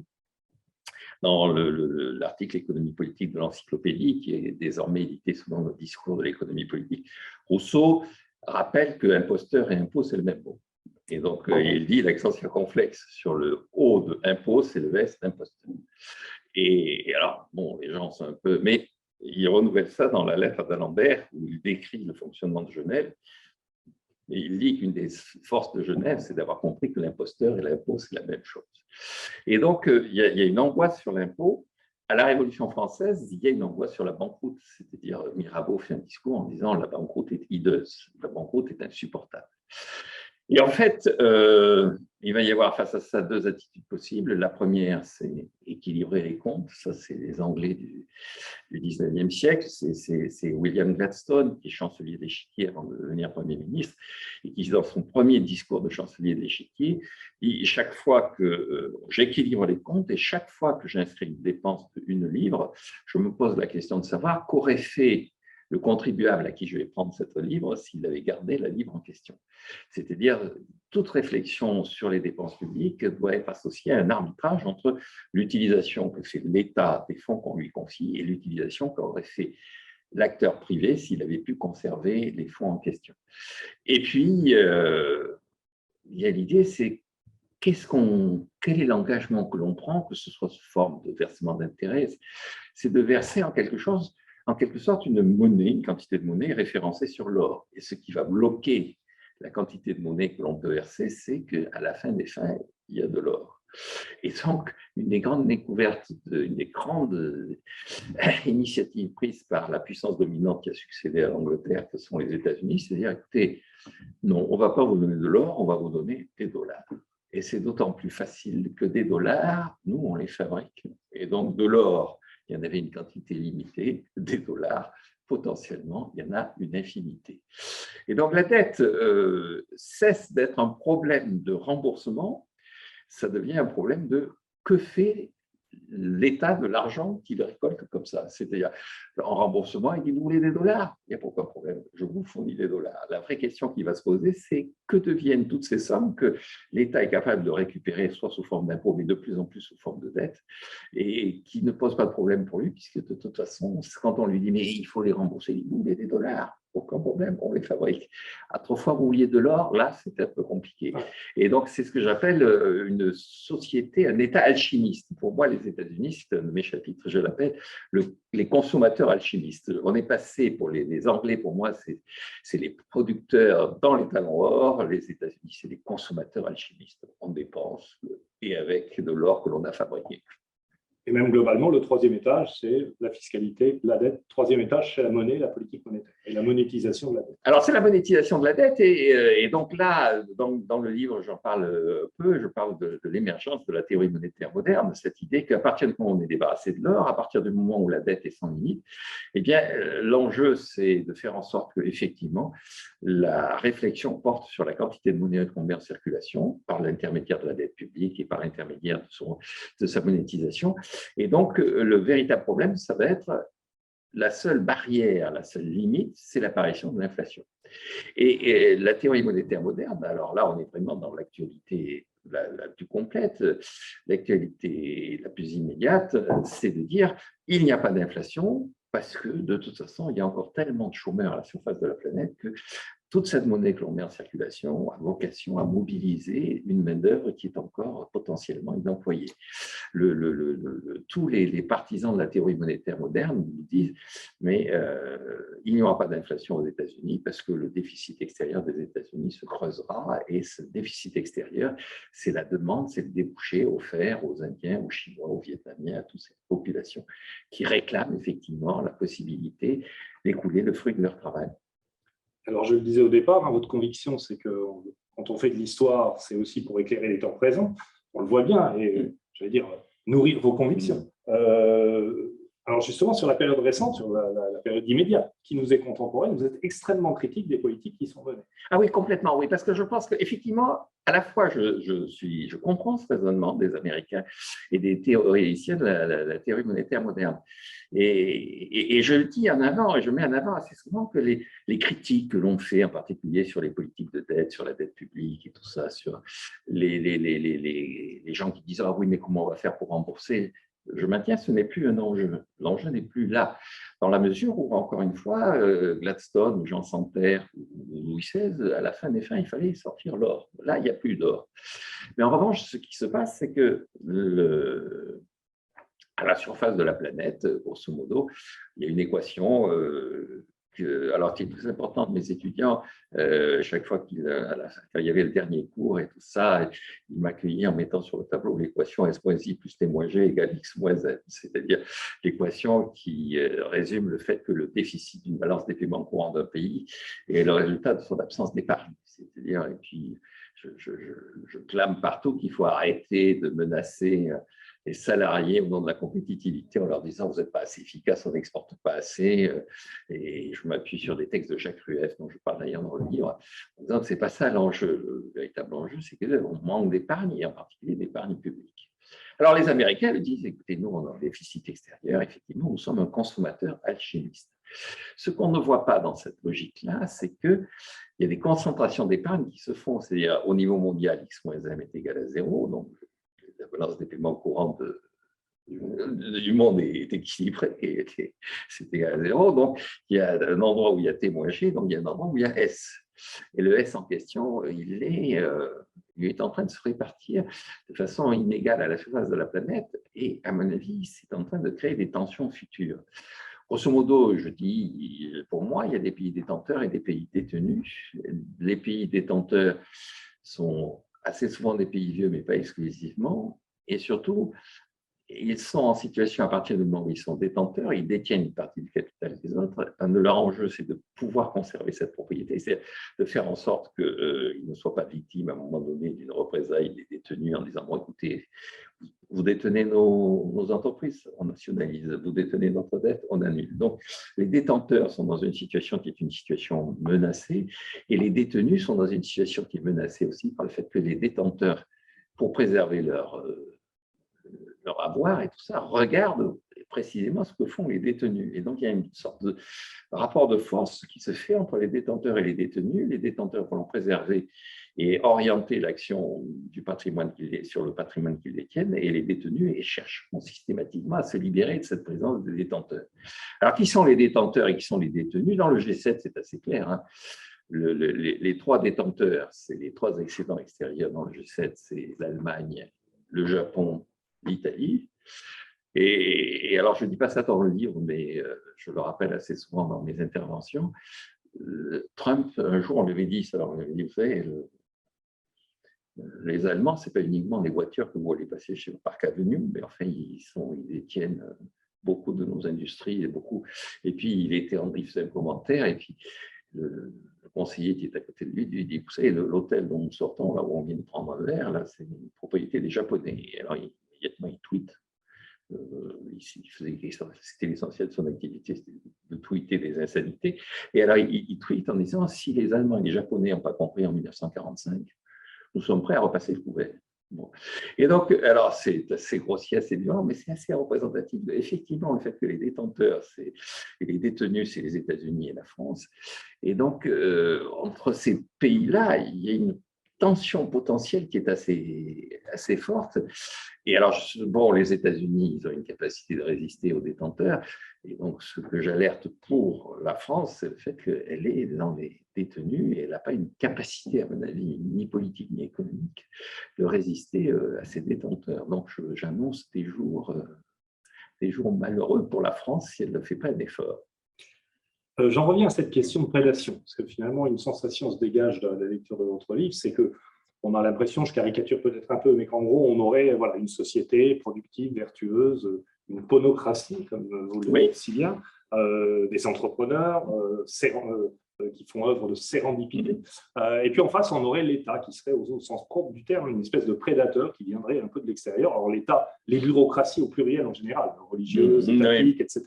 dans l'article économie politique de l'encyclopédie, qui est désormais édité selon le discours de l'économie politique, Rousseau rappelle que imposteur et impôt, c'est le même mot. Et donc, il dit l'accent circonflexe sur le haut de impôt, c'est le S d'imposteur. Et alors, bon, les gens sont un peu… Mais il renouvelle ça dans la lettre d'Alembert, où il décrit le fonctionnement de Genève. Et il dit qu'une des forces de Genève, c'est d'avoir compris que l'imposteur et l'impôt, c'est la même chose. Et donc, il y a une angoisse sur l'impôt. À la Révolution française, il y a une angoisse sur la banqueroute, c'est-à-dire Mirabeau fait un discours en disant « la banqueroute est hideuse, la banqueroute est insupportable ». Et en fait, il va y avoir face à ça deux attitudes possibles. La première, c'est équilibrer les comptes. Ça, c'est les Anglais du 19e siècle. C'est William Gladstone, qui est chancelier de l'Échiquier avant de devenir Premier ministre, et qui, dans son premier discours de chancelier de l'Échiquier, dit « chaque fois que j'équilibre les comptes et chaque fois que j'inscris une dépense de 1 livre, je me pose la question de savoir qu'aurait fait le contribuable à qui je vais prendre cette livre s'il avait gardé la livre en question. » C'est-à-dire, toute réflexion sur les dépenses publiques doit être associée à un arbitrage entre l'utilisation que fait l'État des fonds qu'on lui confie et l'utilisation qu'aurait fait l'acteur privé s'il avait pu conserver les fonds en question. Et puis, il y a l'idée, c'est quel est l'engagement que l'on prend, que ce soit sous forme de versement d'intérêt, c'est de verser en quelque sorte une monnaie, une quantité de monnaie référencée sur l'or. Et ce qui va bloquer la quantité de monnaie que l'on peut verser, c'est qu'à la fin des fins, il y a de l'or. Et donc, une des grandes découvertes, une des grandes initiatives prises par la puissance dominante qui a succédé à l'Angleterre, que sont les États-Unis, c'est de dire, écoutez, non, on ne va pas vous donner de l'or, on va vous donner des dollars. Et c'est d'autant plus facile que des dollars, nous, on les fabrique. Et donc, de l'or, il y en avait une quantité limitée, des dollars, potentiellement, il y en a une infinité. Et donc, la dette cesse d'être un problème de remboursement, ça devient un problème de que fait l'État de l'argent qu'il récolte comme ça. C'est-à-dire, en remboursement, il dit, vous voulez des dollars? Il n'y a aucun problème, je vous fournis des dollars. La vraie question qui va se poser, c'est que deviennent toutes ces sommes que l'État est capable de récupérer, soit sous forme d'impôts, mais de plus en plus sous forme de dette, et qui ne pose pas de problème pour lui, puisque de toute façon, quand on lui dit, mais il faut les rembourser, il dit, vous voulez des dollars? Aucun problème, on les fabrique. Autrefois, vous vouliez de l'or, là, c'est un peu compliqué. Et donc, c'est ce que j'appelle une société, un État alchimiste. Pour moi, les États-Unis, c'est un de mes chapitres, je l'appelle les consommateurs alchimistes. On est passé, pour les Anglais, pour moi, c'est les producteurs dans les talons or, les États-Unis, c'est les consommateurs alchimistes. On dépense et avec de l'or que l'on a fabriqué. Et même globalement, le troisième étage, c'est la fiscalité, la dette. Troisième étage, c'est la monnaie, la politique monétaire et la monétisation de la dette. Alors, c'est la monétisation de la dette. Et donc là, dans le livre, j'en parle peu, je parle de l'émergence de la théorie monétaire moderne, cette idée qu'à partir du moment où on est débarrassé de l'or, à partir du moment où la dette est sans limite, eh bien, l'enjeu, c'est de faire en sorte qu'effectivement, la réflexion porte sur la quantité de monnaie qu'on met en circulation par l'intermédiaire de la dette publique et par l'intermédiaire de sa monétisation. Et donc, le véritable problème, ça va être la seule barrière, la seule limite, c'est l'apparition de l'inflation. Et la théorie monétaire moderne, alors là, on est vraiment dans l'actualité la plus complète, l'actualité la plus immédiate, c'est de dire il n'y a pas d'inflation parce que, de toute façon, il y a encore tellement de chômeurs à la surface de la planète que toute cette monnaie que l'on met en circulation a vocation à mobiliser une main-d'œuvre qui est encore potentiellement inemployée. Tous les partisans de la théorie monétaire moderne nous disent mais il n'y aura pas d'inflation aux États-Unis parce que le déficit extérieur des États-Unis se creusera et ce déficit extérieur, c'est la demande, c'est le débouché offert aux Indiens, aux Chinois, aux Vietnamiens, à toutes ces populations qui réclament effectivement la possibilité d'écouler le fruit de leur travail. Alors, je le disais au départ, hein, votre conviction, c'est que quand on fait de l'histoire, c'est aussi pour éclairer les temps présents. On le voit bien, et j'allais dire, nourrir vos convictions. Alors, justement, sur la période récente, sur la période immédiate, qui nous est contemporaine, vous êtes extrêmement critique des politiques qui sont menées. Ah oui, complètement, oui, parce que je pense qu'effectivement, à la fois, je comprends ce raisonnement des Américains et des théoriciens de la théorie monétaire moderne. Et je le dis en avant, et je mets en avant assez souvent que les critiques que l'on fait, en particulier sur les politiques de dette, sur la dette publique et tout ça, sur les gens qui disent « Ah oui, mais comment on va faire pour rembourser ?» Je maintiens, ce n'est plus un enjeu. L'enjeu n'est plus là, dans la mesure où, encore une fois, Gladstone, Jean Santerre ou Louis XVI, à la fin des fins, il fallait sortir l'or. Là, il n'y a plus d'or. Mais en revanche, ce qui se passe, c'est que à la surface de la planète, grosso modo, il y a une équation alors qui est très importante. Mes étudiants, chaque fois quand il y avait le dernier cours et tout ça, ils m'accueillaient en mettant sur le tableau l'équation S-I plus T-G égale X moins Z, c'est-à-dire l'équation qui résume le fait que le déficit d'une balance des paiements courants d'un pays est le résultat de son absence d'épargne. C'est-à-dire, et puis je clame partout qu'il faut arrêter de menacer les salariés au nom de la compétitivité en leur disant « vous n'êtes pas assez efficace, on n'exporte pas assez ». Et je m'appuie sur des textes de Jacques Rueff, dont je parle d'ailleurs dans le livre, en disant que ce n'est pas ça l'enjeu. Le véritable enjeu, c'est qu'on manque d'épargne, et en particulier d'épargne publique. Alors les Américains le disent « écoutez, nous, on a un déficit extérieur, effectivement, nous sommes un consommateur alchimiste ». Ce qu'on ne voit pas dans cette logique-là, c'est qu'il y a des concentrations d'épargne qui se font, c'est-à-dire au niveau mondial, X moins M est égal à 0, donc la balance des paiements courants du monde est équilibrée, c'est égal à 0. Donc, il y a un endroit où il y a T moins G, donc il y a un endroit où il y a S. Et le S en question, il est en train de se répartir de façon inégale à la surface de la planète. Et à mon avis, c'est en train de créer des tensions futures. Grosso modo, je dis, pour moi, il y a des pays détenteurs et des pays détenus. Les pays détenteurs sont assez souvent des pays vieux, mais pas exclusivement. Et surtout, ils sont en situation, à partir du moment où ils sont détenteurs, ils détiennent une partie du capital des autres. Un de leurs enjeux, c'est de pouvoir conserver cette propriété, c'est de faire en sorte qu'ils ne soient pas victimes à un moment donné d'une représaille des détenus en disant « bon, écoutez, vous détenez nos entreprises, on nationalise, vous détenez notre dette, on annule ». Donc, les détenteurs sont dans une situation qui est une situation menacée, et les détenus sont dans une situation qui est menacée aussi par le fait que les détenteurs, pour préserver leur avoir et tout ça, regardent précisément ce que font les détenus. Et donc, il y a une sorte de rapport de force qui se fait entre les détenteurs et les détenus. Les détenteurs vont préserver et orienter l'action du patrimoine sur le patrimoine qu'ils détiennent, et les détenus cherchent systématiquement à se libérer de cette présence des détenteurs. Alors, qui sont les détenteurs et qui sont les détenus? Dans le G7, c'est assez clair, hein. Les trois détenteurs, c'est les trois excédents extérieurs dans le G7, c'est l'Allemagne, le Japon, l'Italie. Et alors, je ne dis pas ça dans le livre, mais je le rappelle assez souvent dans mes interventions. Trump, un jour, on lui avait dit ça, on lui avait dit, vous savez, les Allemands, ce n'est pas uniquement les voitures que vous allez passer chez le Parc Avenue, mais enfin, ils détiennent beaucoup de nos industries, et puis il faisait un commentaire, et puis le conseiller qui est à côté de lui dit, vous savez, l'hôtel dont nous sortons, là où on vient de prendre un verre, là, c'est une propriété des Japonais. Et alors, immédiatement, il tweet. C'était l'essentiel de son activité, c'était de tweeter des insanités. Et alors, il tweet en disant, si les Allemands et les Japonais n'ont pas compris en 1945, nous sommes prêts à repasser le couvert. Bon. Et donc, alors, c'est assez grossier, assez violent, mais c'est assez représentatif. Effectivement, le fait que les détenteurs et les détenus, c'est les États-Unis et la France. Et donc, entre ces pays-là, il y a une tension potentielle qui est assez forte. Et alors, bon, les États-Unis, ils ont une capacité de résister aux détenteurs. Et donc, ce que j'alerte pour la France, c'est le fait qu'elle est dans les détenus et elle n'a pas une capacité, à mon avis, ni politique ni économique, de résister à ces détenteurs. Donc, j'annonce des jours malheureux pour la France si elle ne fait pas d'effort. J'en reviens à cette question de prédation, parce que finalement, une sensation se dégage de la lecture de votre livre, c'est qu'on a l'impression, je caricature peut-être un peu, mais qu'en gros, on aurait une société productive, vertueuse, une ponocratie, comme vous le dites si bien, des entrepreneurs qui font œuvre de sérendipité. Et puis en face, on aurait l'État qui serait, au sens propre du terme, une espèce de prédateur qui viendrait un peu de l'extérieur. Alors l'État, les bureaucraties au pluriel en général, religieuses, étatiques, etc.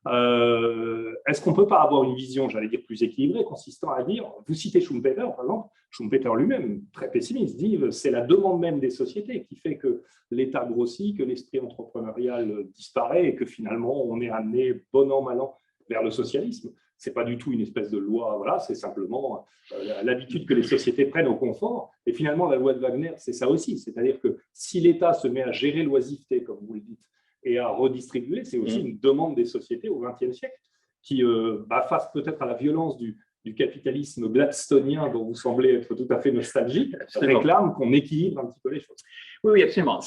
Est-ce qu'on ne peut pas avoir une vision, j'allais dire, plus équilibrée, consistant à dire, vous citez Schumpeter, par exemple, Schumpeter lui-même, très pessimiste, dit c'est la demande même des sociétés qui fait que l'État grossit, que l'esprit entrepreneurial disparaît et que finalement on est amené, bon an, mal an, vers le socialisme. Ce n'est pas du tout une espèce de loi, voilà, c'est simplement l'habitude que les sociétés prennent au confort. Et finalement, la loi de Wagner, c'est ça aussi, c'est-à-dire que si l'État se met à gérer l'oisiveté, comme vous le dites, et à redistribuer, c'est aussi une demande des sociétés au XXe siècle qui, face peut-être à la violence du capitalisme gladstonien dont vous semblez être tout à fait nostalgique, réclame qu'on équilibre un petit peu les choses. Oui, absolument.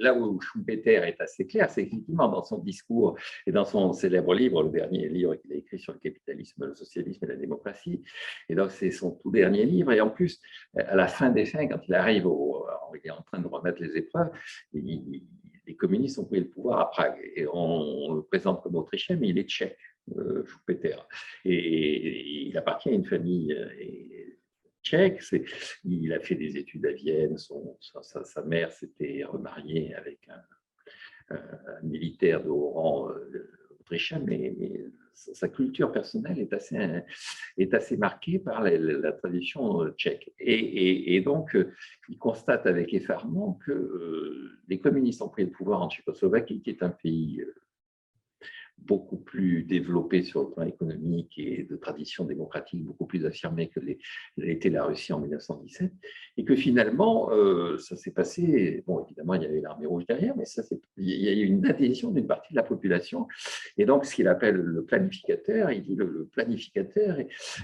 Là où Schumpeter est assez clair, c'est effectivement dans son discours et dans son célèbre livre, le dernier livre qu'il a écrit sur le capitalisme, le socialisme et la démocratie, et donc c'est son tout dernier livre, et en plus, à la fin des fins, quand il arrive, il est en train de remettre les épreuves, les communistes ont pris le pouvoir à Prague, et on le présente comme autrichien, mais il est tchèque, Schumpeter, et il appartient à une famille tchèque. Il a fait des études à Vienne, sa mère s'était remariée avec un militaire de haut rang autrichien, mais sa culture personnelle est assez marquée par la tradition tchèque. Et donc, il constate avec effarement que les communistes ont pris le pouvoir en Tchécoslovaquie, qui est un pays beaucoup plus développé sur le plan économique et de tradition démocratique, beaucoup plus affirmé que l'était la Russie en 1917, et que finalement, ça s'est passé, bon, évidemment, il y avait l'armée rouge derrière, mais il y a eu une adhésion d'une partie de la population, et donc ce qu'il appelle le planificateur, il dit le planificateur,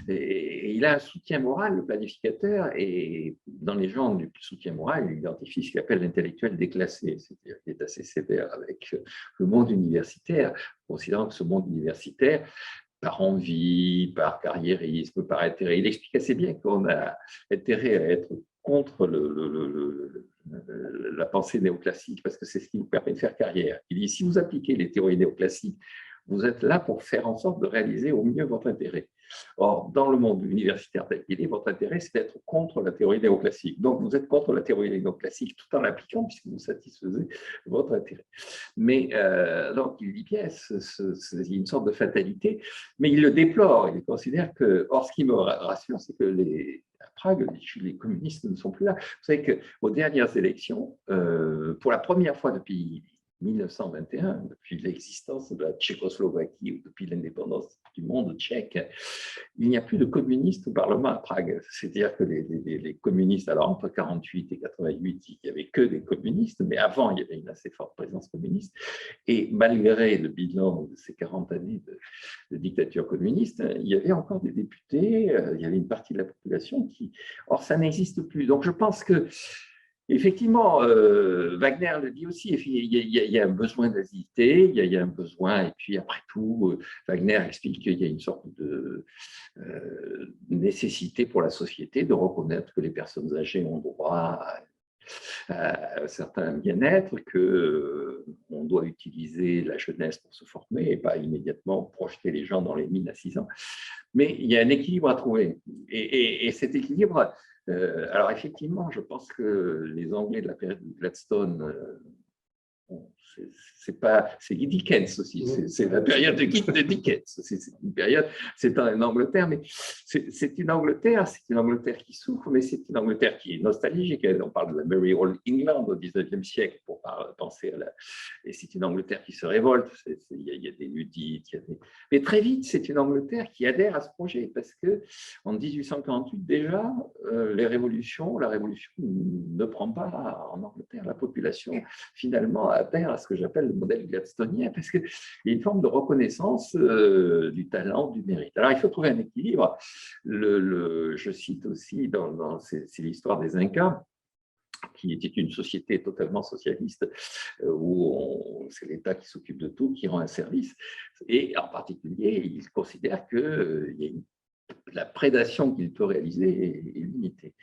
et il a un soutien moral, le planificateur, et dans les gens du soutien moral, il identifie ce qu'il appelle l'intellectuel déclassé, c'est-à-dire qu'il est assez sévère avec le monde universitaire, considérant que ce monde universitaire, par envie, par carriérisme, par intérêt, il explique assez bien qu'on a intérêt à être contre la pensée néoclassique, parce que c'est ce qui vous permet de faire carrière. Il dit, si vous appliquez les théories néoclassiques, vous êtes là pour faire en sorte de réaliser au mieux votre intérêt. Or, dans le monde universitaire tel qu'il est, votre intérêt, c'est d'être contre la théorie néoclassique. Donc, vous êtes contre la théorie néoclassique tout en l'appliquant, puisque vous satisfaisez votre intérêt. Mais, donc, il dit bien, c'est une sorte de fatalité, mais il le déplore. Il considère que, or, ce qui me rassure, c'est que à Prague, les communistes ne sont plus là. Vous savez qu'aux dernières élections, pour la première fois depuis 1921, depuis l'existence de la Tchécoslovaquie ou depuis l'indépendance du monde tchèque, il n'y a plus de communistes au Parlement à Prague. C'est-à-dire que les communistes, alors entre 48 et 88, il n'y avait que des communistes, mais avant, il y avait une assez forte présence communiste. Et malgré le bilan de ces 40 années de dictature communiste, il y avait encore des députés, il y avait une partie de la population qui... Or, ça n'existe plus. Donc, je pense que effectivement, Wagner le dit aussi, il y a un besoin d'agilité, il y a un besoin, et puis après tout, Wagner explique qu'il y a une sorte de nécessité pour la société de reconnaître que les personnes âgées ont droit à un certain bien-être, qu'on doit utiliser la jeunesse pour se former et pas immédiatement projeter les gens dans les mines à 6 ans. Mais il y a un équilibre à trouver. Et cet équilibre, alors effectivement, je pense que les Anglais de la période de Gladstone, c'est Dickens aussi, c'est la période de Dickens, c'est une période, c'est en Angleterre, mais c'est une Angleterre qui souffre, mais c'est une Angleterre qui est nostalgique. On parle de la Merry Old England au XIXe siècle pour penser à la… Et c'est une Angleterre qui se révolte, il y a des ludites, mais très vite, c'est une Angleterre qui adhère à ce projet, parce qu'en 1848, déjà, la révolution ne prend pas en Angleterre. La population, finalement, adhère à ce que j'appelle le modèle gladstonien, parce qu'il y a une forme de reconnaissance du talent, du mérite. Alors, il faut trouver un équilibre. Je cite aussi, c'est l'histoire des Incas, qui était une société totalement socialiste, où c'est l'État qui s'occupe de tout, qui rend un service. Et en particulier, il considère que la prédation qu'il peut réaliser est limitée.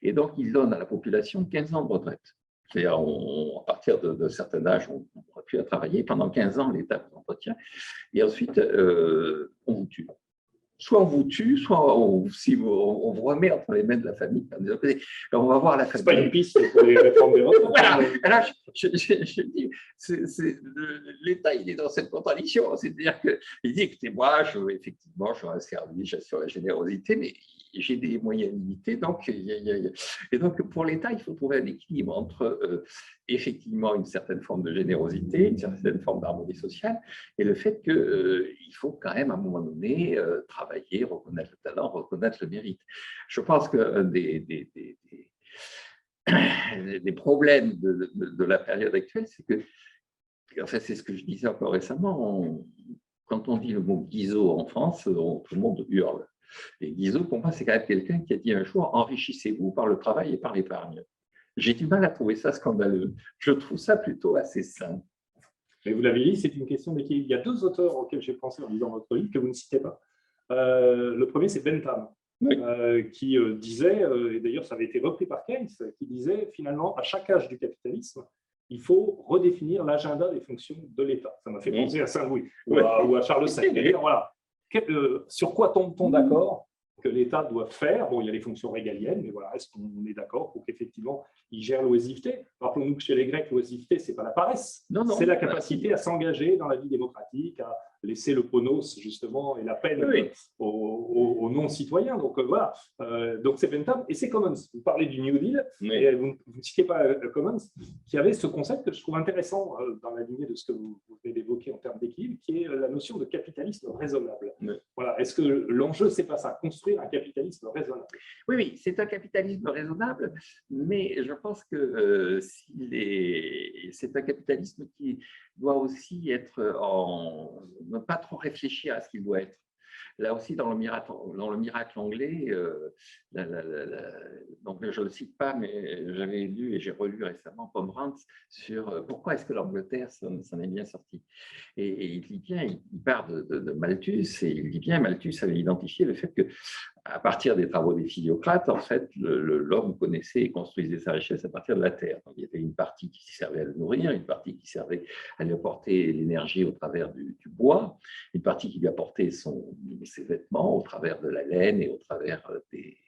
Et donc, il donne à la population 15 ans de retraite. C'est-à-dire, à partir de certain âge, on n'aura plus à travailler. Pendant 15 ans, l'État vous entretient. Et ensuite, on vous tue. Soit on vous tue, soit on vous remet entre les mains de la famille. On va voir la famille. C'est pas une piste pour les réformes des retraites. Voilà. Alors, je dis, l'État, il est dans cette contradiction. C'est-à-dire qu'il dit, écoutez, moi, effectivement, je rends un service, j'assure la générosité, mais j'ai des moyens limités. Et donc, pour l'État, il faut trouver un équilibre entre effectivement une certaine forme de générosité, une certaine forme d'harmonie sociale, et le fait qu'il faut quand même, à un moment donné, travailler, reconnaître le talent, reconnaître le mérite. Je pense que des problèmes de la période actuelle, c'est que, enfin, c'est ce que je disais encore récemment, quand on dit le mot Guizot en France, tout le monde hurle. Et Guizot, pour moi, c'est quand même quelqu'un qui a dit un jour « enrichissez-vous par le travail et par l'épargne ». J'ai du mal à trouver ça scandaleux. Je trouve ça plutôt assez sain. Mais vous l'avez dit, c'est une question d'équilibre. Il y a deux auteurs auxquels j'ai pensé en lisant votre livre que vous ne citez pas. Le premier, c'est Bentham, oui. Qui disait, et d'ailleurs ça avait été repris par Keynes, qui disait finalement, à chaque âge du capitalisme, il faut redéfinir l'agenda des fonctions de l'État. Ça m'a fait penser à Saint-Louis ou à Charles V. Voilà. Sur quoi tombe-t-on d'accord que l'État doit faire? Bon, il y a les fonctions régaliennes, mais voilà, est-ce qu'on est d'accord pour qu'effectivement, il gère l'oisiveté? Rappelons-nous que chez les Grecs, l'oisiveté, ce n'est pas la paresse, c'est la capacité à s'engager dans la vie démocratique, à laisser le ponos, justement, et la peine aux non-citoyens. Donc, voilà. Donc, c'est Bentham et c'est Commons. Vous parlez du New Deal, et vous ne citez pas Commons, qui avait ce concept que je trouve intéressant dans la lignée de ce que vous venez d'évoquer en termes d'équilibre, qui est la notion de capitalisme raisonnable. Voilà. Est-ce que l'enjeu, c'est pas ça, construire un capitalisme raisonnable? Oui, c'est un capitalisme raisonnable, mais je pense que c'est un capitalisme qui doit aussi être ne pas trop réfléchir à ce qu'il doit être. Là aussi, dans le miracle anglais, donc je ne le cite pas, mais j'avais lu et j'ai relu récemment Pomerantz sur pourquoi est-ce que l'Angleterre s'en est bien sortie. Et il dit bien, il part de Malthus, et il dit bien, Malthus avait identifié le fait que à partir des travaux des Physiocrates, en fait, l'homme connaissait et construisait sa richesse à partir de la terre. Donc, il y avait une partie qui servait à le nourrir, une partie qui servait à lui apporter l'énergie au travers du bois, une partie qui lui apportait ses vêtements au travers de la laine et au travers des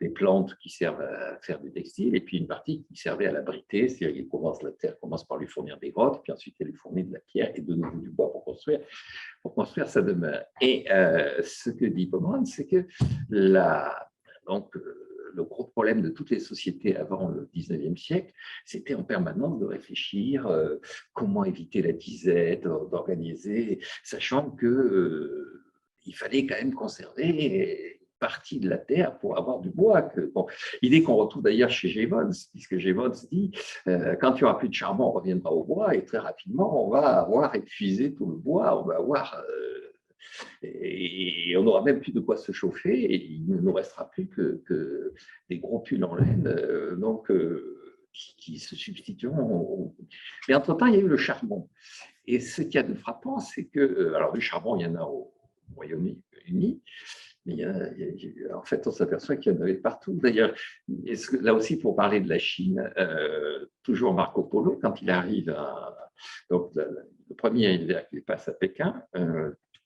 plantes qui servent à faire du textile, et puis une partie qui servait à l'abriter, c'est-à-dire que la terre commence par lui fournir des grottes, puis ensuite elle lui fournit de la pierre et de nouveau du bois pour construire sa demeure. Et ce que dit Pomerantz, c'est que le gros problème de toutes les sociétés avant le 19e siècle, c'était en permanence de réfléchir comment éviter la disette, d'organiser, sachant que il fallait quand même conserver partie de la terre pour avoir du bois. Idée qu'on retrouve d'ailleurs chez Jevons, puisque Jevons dit quand il n'y aura plus de charbon, on reviendra au bois, et très rapidement, on va avoir épuisé tout le bois, on va avoir et on n'aura même plus de quoi se chauffer, et il ne nous restera plus que des gros pulls en laine qui se substitueront. Mais entre-temps, il y a eu le charbon. Et ce qu'il y a de frappant, c'est que, alors du charbon, il y en a au Royaume-Uni, mais en fait, on s'aperçoit qu'il y en avait partout. D'ailleurs, là aussi, pour parler de la Chine, toujours Marco Polo, quand il arrive donc le premier hiver qu'il passe à Pékin,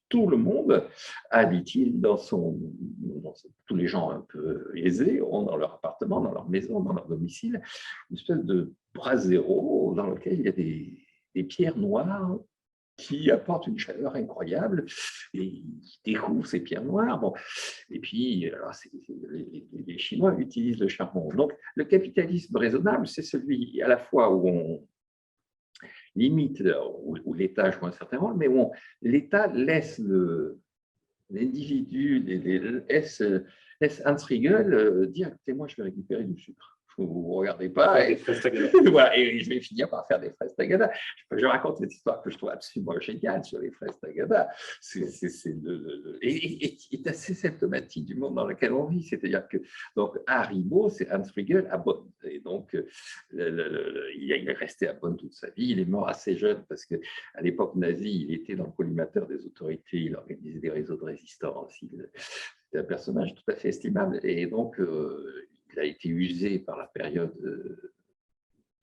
tout le monde a, dit-il, tous les gens un peu aisés ont dans leur appartement, dans leur maison, dans leur domicile, une espèce de brasero dans lequel il y a des pierres noires qui apportent une chaleur incroyable, et ils découvrent ces pierres noires. Bon. Et puis, alors, les Chinois utilisent le charbon. Donc, le capitalisme raisonnable, c'est celui à la fois où limite, où l'État joue un certain rôle, mais où l'État laisse l'individu, laisse Hans Riegel dire, écoutez, moi, je vais récupérer du sucre. Vous ne regardez pas. Et, voilà, et je vais finir par faire des fraises Tagada. Je raconte cette histoire que je trouve absolument géniale sur les fraises Tagada. Et est assez symptomatique du monde dans lequel on vit. C'est-à-dire que donc, à Haribo, c'est Hans Riegel à Bonn. Et donc, il est resté à Bonn toute sa vie. Il est mort assez jeune parce qu'à l'époque nazie, il était dans le collimateur des autorités. Il organisait des réseaux de résistance. C'était un personnage tout à fait estimable. Et donc, il a été usé par la période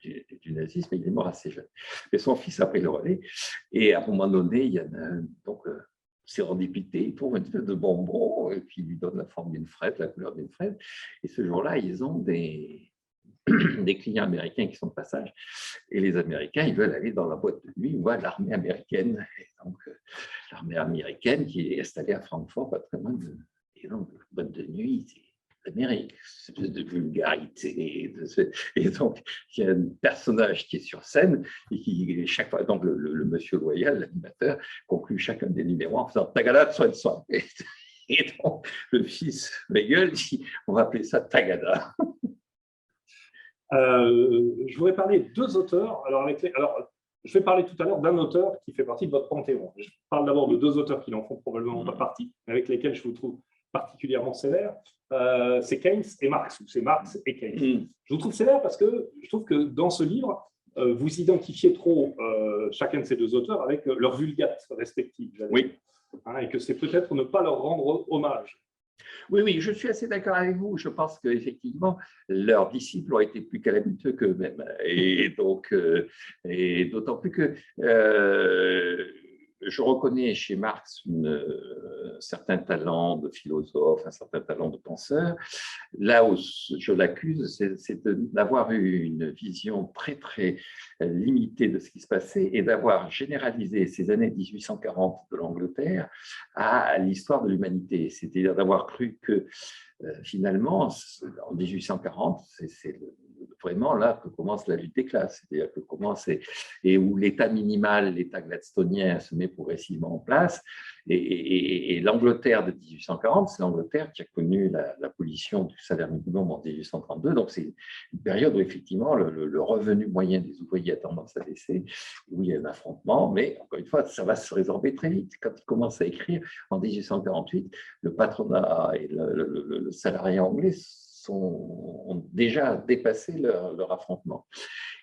du nazisme, et il est mort assez jeune. Mais son fils a pris le relais, et à un moment donné, il y en a un, donc, sérendipité, il trouve une espèce de bonbon, et puis il lui donne la forme d'une fraise, la couleur d'une fraise, et ce jour-là, ils ont des clients américains qui sont de passage, et les Américains, ils veulent aller dans la boîte de nuit où va l'armée américaine, et donc l'armée américaine qui est installée à Francfort, pas très loin de... Et donc, la boîte de nuit, c'est l'Amérique, de vulgarité. Et donc, il y a un personnage qui est sur scène et qui, chaque fois, donc le monsieur loyal, l'animateur, conclut chacun des numéros en faisant Tagada, soin de soin. Et donc, le fils Riegel dit on va appeler ça Tagada. Je voudrais parler de deux auteurs. Alors, je vais parler tout à l'heure d'un auteur qui fait partie de votre panthéon. Je parle d'abord de deux auteurs qui n'en font probablement pas partie, mais avec lesquels je vous trouve particulièrement sévère. C'est Keynes et Marx, ou c'est Marx et Keynes. Je vous trouve sévère parce que je trouve que dans ce livre, vous identifiez trop chacun de ces deux auteurs avec leur vulgate respective. Oui. Et que c'est peut-être ne pas leur rendre hommage. Oui, je suis assez d'accord avec vous. Je pense qu'effectivement, leurs disciples ont été plus calamiteux qu'eux-mêmes. Et donc, et d'autant plus que je reconnais chez Marx un certain talent de philosophe, un certain talent de penseur. Là où je l'accuse, c'est d'avoir eu une vision très, très limitée de ce qui se passait et d'avoir généralisé ces années 1840 de l'Angleterre à l'histoire de l'humanité. C'est-à-dire d'avoir cru que finalement, en 1840, c'est vraiment là que commence la lutte des classes, c'est-à-dire que commence et où l'état minimal, l'état gladstonien se met progressivement en place. Et l'Angleterre de 1840, c'est l'Angleterre qui a connu l'abolition du salaire minimum en 1832. Donc c'est une période où effectivement le revenu moyen des ouvriers a tendance à baisser, où il y a un affrontement, mais encore une fois, ça va se résorber très vite. Quand il commence à écrire en 1848, le patronat et le salariat anglais ont déjà dépassé leur affrontement.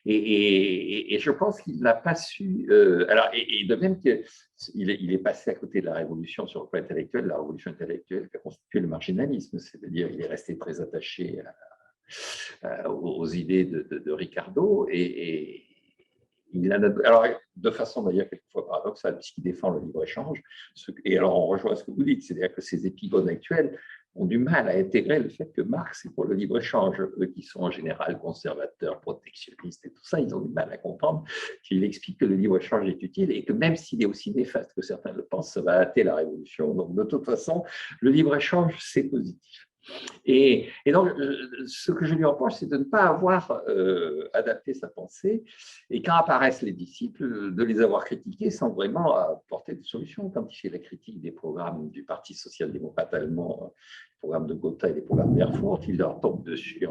Et je pense qu'il n'a pas su... alors, et de même qu'il est passé à côté de la révolution sur le plan intellectuel, la révolution intellectuelle qui a constitué le marginalisme, c'est-à-dire il est resté très attaché aux idées de Ricardo, et il en a, alors, de façon d'ailleurs quelquefois paradoxale, puisqu'il défend le libre-échange, et alors on rejoint ce que vous dites, c'est-à-dire que ces épigones actuels ont du mal à intégrer le fait que Marx est pour le libre-échange. Eux qui sont en général conservateurs, protectionnistes et tout ça, ils ont du mal à comprendre qu'il explique que le libre-échange est utile et que même s'il est aussi néfaste que certains le pensent, ça va hâter la révolution. Donc de toute façon, le libre-échange, c'est positif. Et donc, ce que je lui reproche, c'est de ne pas avoir adapté sa pensée et quand apparaissent les disciples, de les avoir critiqués sans vraiment apporter de solutions. Quand il fait la critique des programmes du Parti social-démocrate allemand, les programmes de Gotha et les programmes d'Erfurt, il leur tombe dessus,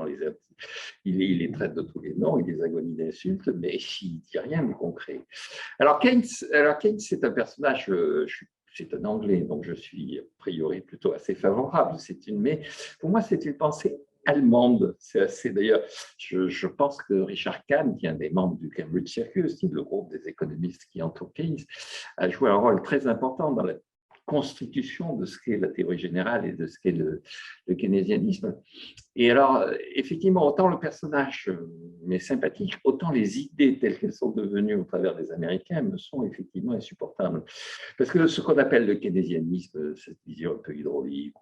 il les traite de tous les noms, il les agonie d'insultes, mais il ne dit rien de concret. Alors Keynes, c'est un personnage, c'est un Anglais, donc je suis a priori plutôt assez favorable. Mais pour moi, c'est une pensée allemande. C'est assez, d'ailleurs, je pense que Richard Kahn, qui est un des membres du Cambridge Circus, le groupe des économistes qui entourent Keynes, a joué un rôle très important dans la constitution de ce qu'est la théorie générale et de ce qu'est le keynésianisme. Et alors, effectivement, autant le personnage m'est sympathique, autant les idées telles qu'elles sont devenues au travers des Américains me sont effectivement insupportables. Parce que ce qu'on appelle le keynésianisme, cette vision un peu hydraulique,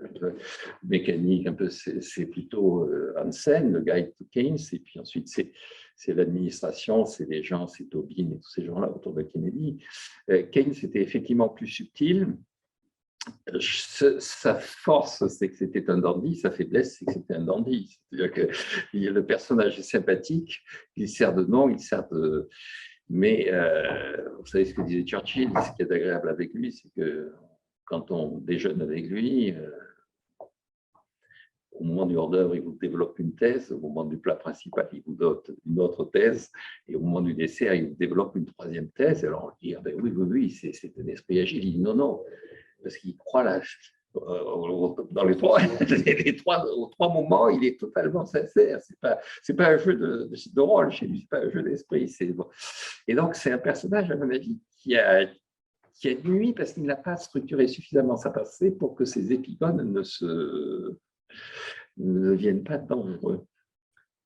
un peu mécanique, un peu, c'est plutôt Hansen, le guide to Keynes, et puis ensuite c'est l'administration, c'est les gens, c'est Tobin et tous ces gens-là autour de Kennedy. Keynes était effectivement plus subtil. Sa force, c'est que c'était un dandy, sa faiblesse, c'est que c'était un dandy. C'est-à-dire que le personnage est sympathique, il sert de nom, il sert Mais vous savez ce que disait Churchill, ce qui est agréable avec lui, c'est que quand on déjeune avec lui, au moment du hors-d'œuvre, il vous développe une thèse, au moment du plat principal, il vous donne une autre thèse, et au moment du dessert, il vous développe une troisième thèse. Alors on dit, ah ben oui, oui, oui, c'est un esprit agile. Il dit non, non, parce qu'il croit là, dans les trois, aux trois moments, il est totalement sincère. C'est pas un jeu de rôle chez lui, c'est pas un jeu d'esprit. Bon. Et donc, c'est un personnage, à mon avis, qui a nuit parce qu'il n'a pas structuré suffisamment sa pensée pour que ses épigones ne deviennent pas dangereux.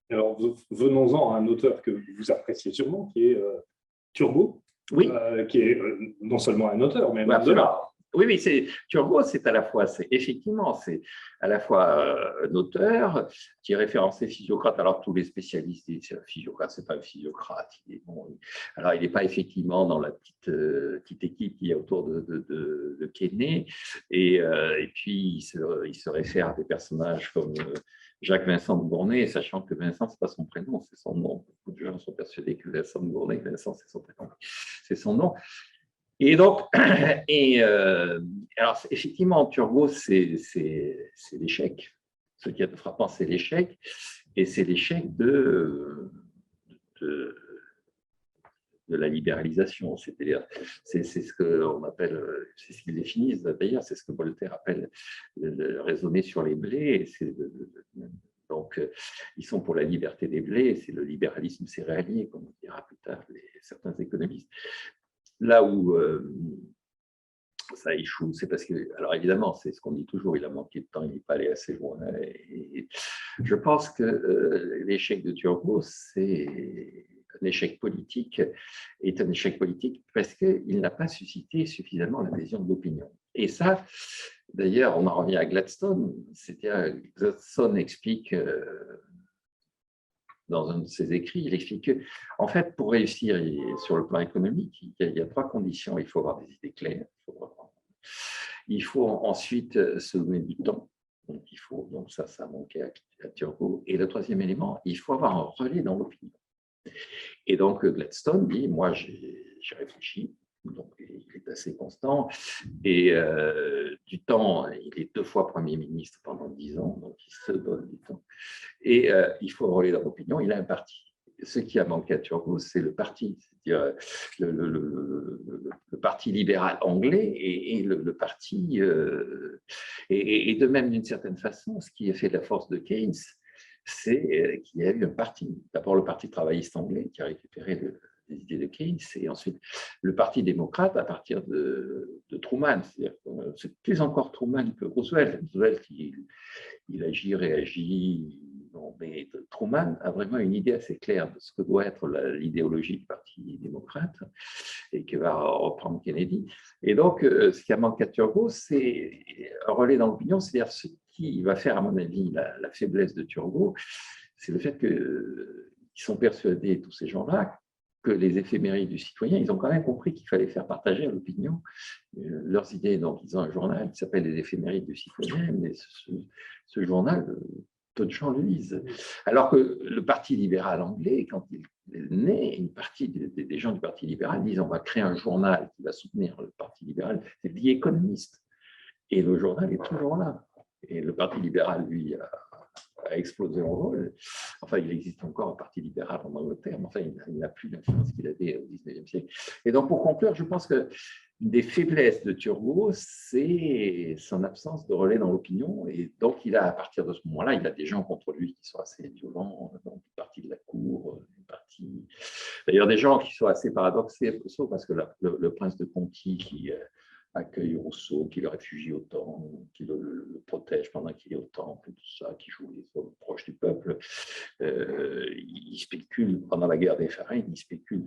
Alors, venons-en à un auteur que vous appréciez sûrement, qui est Turgot, oui. Qui est non seulement un auteur, mais un de l'art. Oui, oui, Turgot, c'est à la fois un auteur qui est référencé physiocrate. Alors, tous les spécialistes disent physiocrate, c'est pas un physiocrate. Alors, il n'est pas effectivement dans la petite équipe qui est autour de Quesnay. Et puis, il se réfère à des personnages comme Jacques-Vincent de Gournay, sachant que Vincent, ce n'est pas son prénom, c'est son nom. Beaucoup de gens sont persuadés que Vincent de Gournay, Vincent, c'est son prénom, c'est son nom. Et donc, alors effectivement, Turgot, c'est l'échec. Ce qui est frappant, c'est l'échec, et c'est l'échec de la libéralisation. C'est-à-dire, c'est ce qu'on appelle, c'est ce qu'ils définissent d'ailleurs, c'est ce que Voltaire appelle le raisonner sur les blés. Donc, ils sont pour la liberté des blés, c'est le libéralisme céréalier, comme on dira plus tard certains économistes. Là où ça échoue, c'est parce que, alors évidemment, c'est ce qu'on dit toujours, il a manqué de temps, il n'est pas allé assez loin. Et je pense que l'échec de Turgot, c'est un échec politique, parce qu'il n'a pas suscité suffisamment l'adhésion de l'opinion. Et ça, d'ailleurs, on en revient à Gladstone, c'est-à-dire Gladstone explique dans un de ses écrits, il explique que, en fait, pour réussir sur le plan économique, il y a trois conditions. Il faut avoir des idées claires, il faut ensuite se donner du temps. Donc ça manquait à Turgot. Et le troisième élément, il faut avoir un relais dans l'opinion. Et donc Gladstone dit, moi j'ai réfléchi, donc il est assez constant, et du temps, il est 2 fois Premier ministre pendant 10 ans, donc il se donne du temps. Et il faut relayer dans l'opinion, il a un parti. Ce qui a manqué à Turgot, c'est le parti, c'est-à-dire le parti libéral anglais et le parti, et de même d'une certaine façon, ce qui a fait la force de Keynes, c'est qu'il y a eu un parti, d'abord le parti travailliste anglais qui a récupéré les idées de Keynes, et ensuite le parti démocrate à partir de Truman. C'est plus encore Truman que Roosevelt. Roosevelt, il agit, réagit. Bon, mais Truman a vraiment une idée assez claire de ce que doit être l'idéologie du Parti démocrate et que va reprendre Kennedy. Et donc, ce qui a manqué à Turgot, c'est un relais dans l'opinion, c'est-à-dire ce qui va faire, à mon avis, la faiblesse de Turgot, c'est le fait qu'ils sont persuadés, tous ces gens-là, que les éphémérides du citoyen, ils ont quand même compris qu'il fallait faire partager à l'opinion leurs idées. Donc, ils ont un journal qui s'appelle les éphémérides du citoyen, mais ce journal, peu de gens le lisent. Alors que le Parti libéral anglais, quand il est né, une partie des gens du Parti libéral disent on va créer un journal qui va soutenir le Parti libéral, c'est The Economist. Et le journal est toujours là. Et le Parti libéral, lui, a explosé en rôle. Enfin, il existe encore un parti libéral en Angleterre, mais enfin, il n'a plus l'influence qu'il avait au XIXe siècle. Et donc, pour conclure, je pense que des faiblesses de Turgot, c'est son absence de relais dans l'opinion. Et donc, à partir de ce moment-là, il a des gens contre lui qui sont assez violents, donc une partie de la cour, d'ailleurs des gens qui sont assez paradoxés, parce que le prince de Conti qui accueille Rousseau, qui le réfugie au temple, qui le protège pendant qu'il est au temple, tout ça, qui joue les hommes proches du peuple. Il spécule, pendant la guerre des farines, il spécule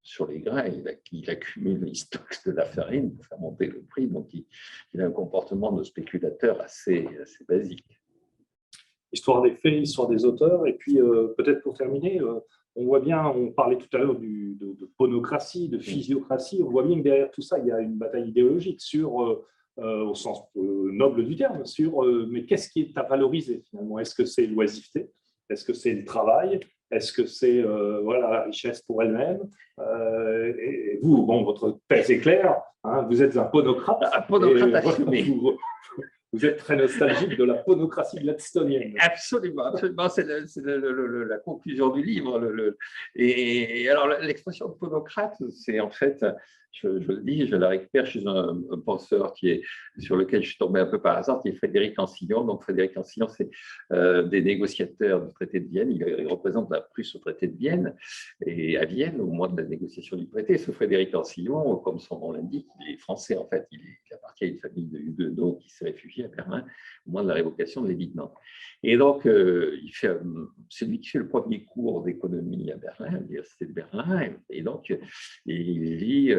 sur les grains, il accumule les stocks de la farine pour faire monter le prix, donc il a un comportement de spéculateur assez basique. Histoire des faits, histoire des auteurs, et puis peut-être pour terminer, on voit bien, on parlait tout à l'heure de ponocratie, de physiocratie, on voit bien que derrière tout ça, il y a une bataille idéologique au sens noble du terme, mais qu'est-ce qui est à valoriser finalement? Est-ce que c'est l'oisiveté? Est-ce que c'est le travail? Est-ce que c'est voilà, la richesse pour elle-même? Et vous, bon, votre thèse est claire, hein, vous êtes un ponocrate. Un ponocrate et, assumé. Vous êtes très nostalgique de la ponocratie gladstonienne. Absolument, absolument. C'est la conclusion du livre. Et alors, l'expression de ponocrate, c'est en fait, je le dis, je la récupère chez un penseur sur lequel je suis tombé un peu par hasard, qui est Frédéric Ancillon. Donc, Frédéric Ancillon, c'est des négociateurs du traité de Vienne. Il représente la Prusse au traité de Vienne. Et à Vienne, au moment de la négociation du traité, ce Frédéric Ancillon, comme son nom l'indique, il est français en fait. Il appartient à une famille de huguenots qui s'est réfugiée à Berlin au moment de la révocation de l'édit de Nantes. Et donc, c'est lui qui fait le premier cours d'économie à Berlin, à l'université de Berlin. Et donc, il dit,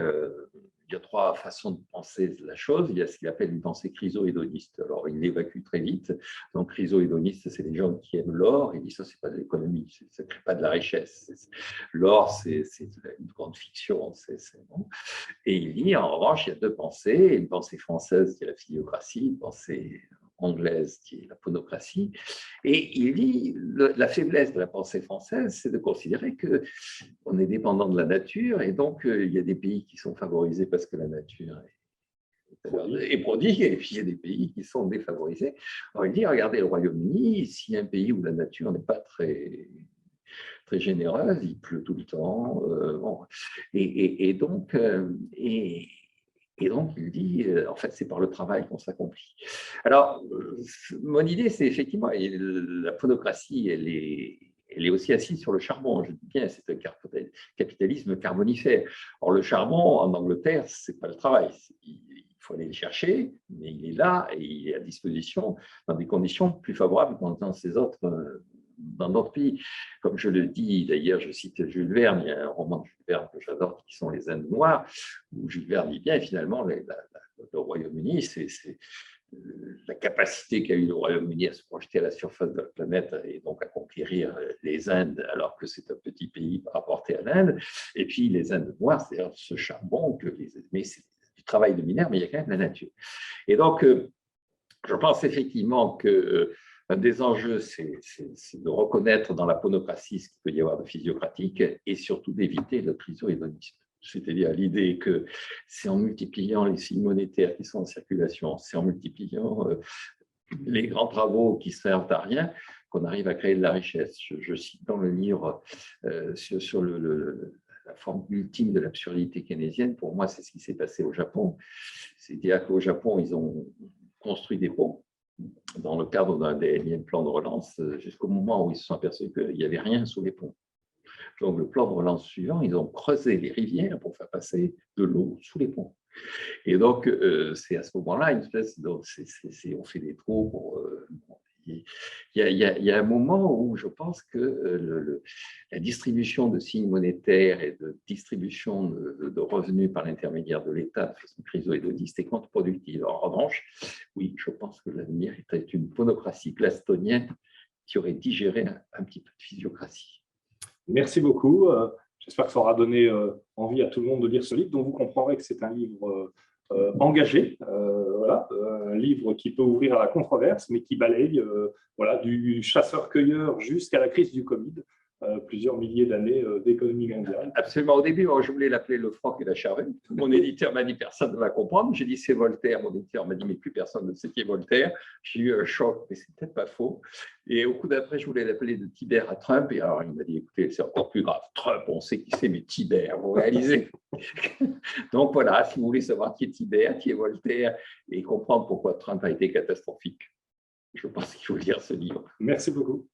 il y a trois façons de penser la chose. Il y a ce qu'il appelle une pensée chryso-hédoniste. Alors, il l'évacue très vite. Donc, chryso-hédoniste, c'est les gens qui aiment l'or. Il dit ça, c'est pas de l'économie, ça ne crée pas de la richesse. L'or, c'est une grande fiction. Bon. Et il dit, en revanche, il y a deux pensées. Une pensée française qui est la physiocratie, une pensée anglaise qui est la ponocratie. Et il dit, la faiblesse de la pensée française, c'est de considérer qu'on est dépendant de la nature et donc il y a des pays qui sont favorisés parce que la nature est prodigue et puis il y a des pays qui sont défavorisés. Alors il dit, regardez le Royaume-Uni, s'il y a un pays où la nature n'est pas très généreuse, il pleut tout le temps. Bon. Et donc, il dit, en fait, c'est par le travail qu'on s'accomplit. Alors, mon idée, c'est effectivement, la ponocratie, elle est aussi assise sur le charbon. Je dis bien, c'est un capitalisme carbonifère. Or, le charbon, en Angleterre, ce n'est pas le travail. Il faut aller le chercher, mais il est là et il est à disposition dans des conditions plus favorables que dans d'autres pays. Comme je le dis, d'ailleurs, je cite Jules Verne, il y a un roman de Jules Verne que j'adore, qui sont Les Indes noires, où Jules Verne dit bien, et finalement, le Royaume-Uni, c'est la capacité qu'a eu le Royaume-Uni à se projeter à la surface de la planète et donc à conquérir les Indes, alors que c'est un petit pays rapporté à l'Inde. Et puis, les Indes noires, c'est-à-dire ce charbon, mais c'est du travail de mineur, mais il y a quand même la nature. Et donc, je pense effectivement que un des enjeux, c'est de reconnaître dans la ponocratie ce qu'il peut y avoir de physiocratique et surtout d'éviter le chryso-hédonisme. C'est-à-dire l'idée que c'est en multipliant les signes monétaires qui sont en circulation, c'est en multipliant les grands travaux qui servent à rien qu'on arrive à créer de la richesse. Je cite dans le livre sur la forme ultime de l'absurdité keynésienne. Pour moi, c'est ce qui s'est passé au Japon. C'est-à-dire qu'au Japon, ils ont construit des ponts dans le cadre d'un des énièmes plans de relance, jusqu'au moment où ils se sont aperçus qu'il n'y avait rien sous les ponts. Donc, le plan de relance suivant, ils ont creusé les rivières pour faire passer de l'eau sous les ponts. Et donc, c'est à ce moment-là, une espèce de, on fait des trous pour... il y a un moment où je pense que la distribution de signes monétaires et de distribution de revenus par l'intermédiaire de l'État de façon chryso-hédoniste est contre-productive. En revanche, oui, je pense que l'avenir était une ponocratie gladstonienne qui aurait digéré un petit peu de physiocratie. Merci beaucoup. J'espère que ça aura donné envie à tout le monde de lire ce livre, dont vous comprendrez que c'est un livre engagé, voilà, un livre qui peut ouvrir à la controverse, mais qui balaye voilà, du chasseur-cueilleur jusqu'à la crise du Covid, plusieurs milliers d'années d'économie mondiale. Absolument. Au début, je voulais l'appeler Le Froc et la Charrue. Mon éditeur m'a dit personne ne va comprendre. J'ai dit c'est Voltaire. Mon éditeur m'a dit mais plus personne ne sait qui est Voltaire. J'ai eu un choc, mais c'est peut-être pas faux. Et au coup d'après, je voulais l'appeler de Tibère à Trump. Et alors il m'a dit écoutez, c'est encore plus grave. Trump, on sait qui c'est, mais Tibère, vous réalisez. Donc voilà, si vous voulez savoir qui est Tibère, qui est Voltaire et comprendre pourquoi Trump a été catastrophique, je pense qu'il faut lire ce livre. Merci beaucoup.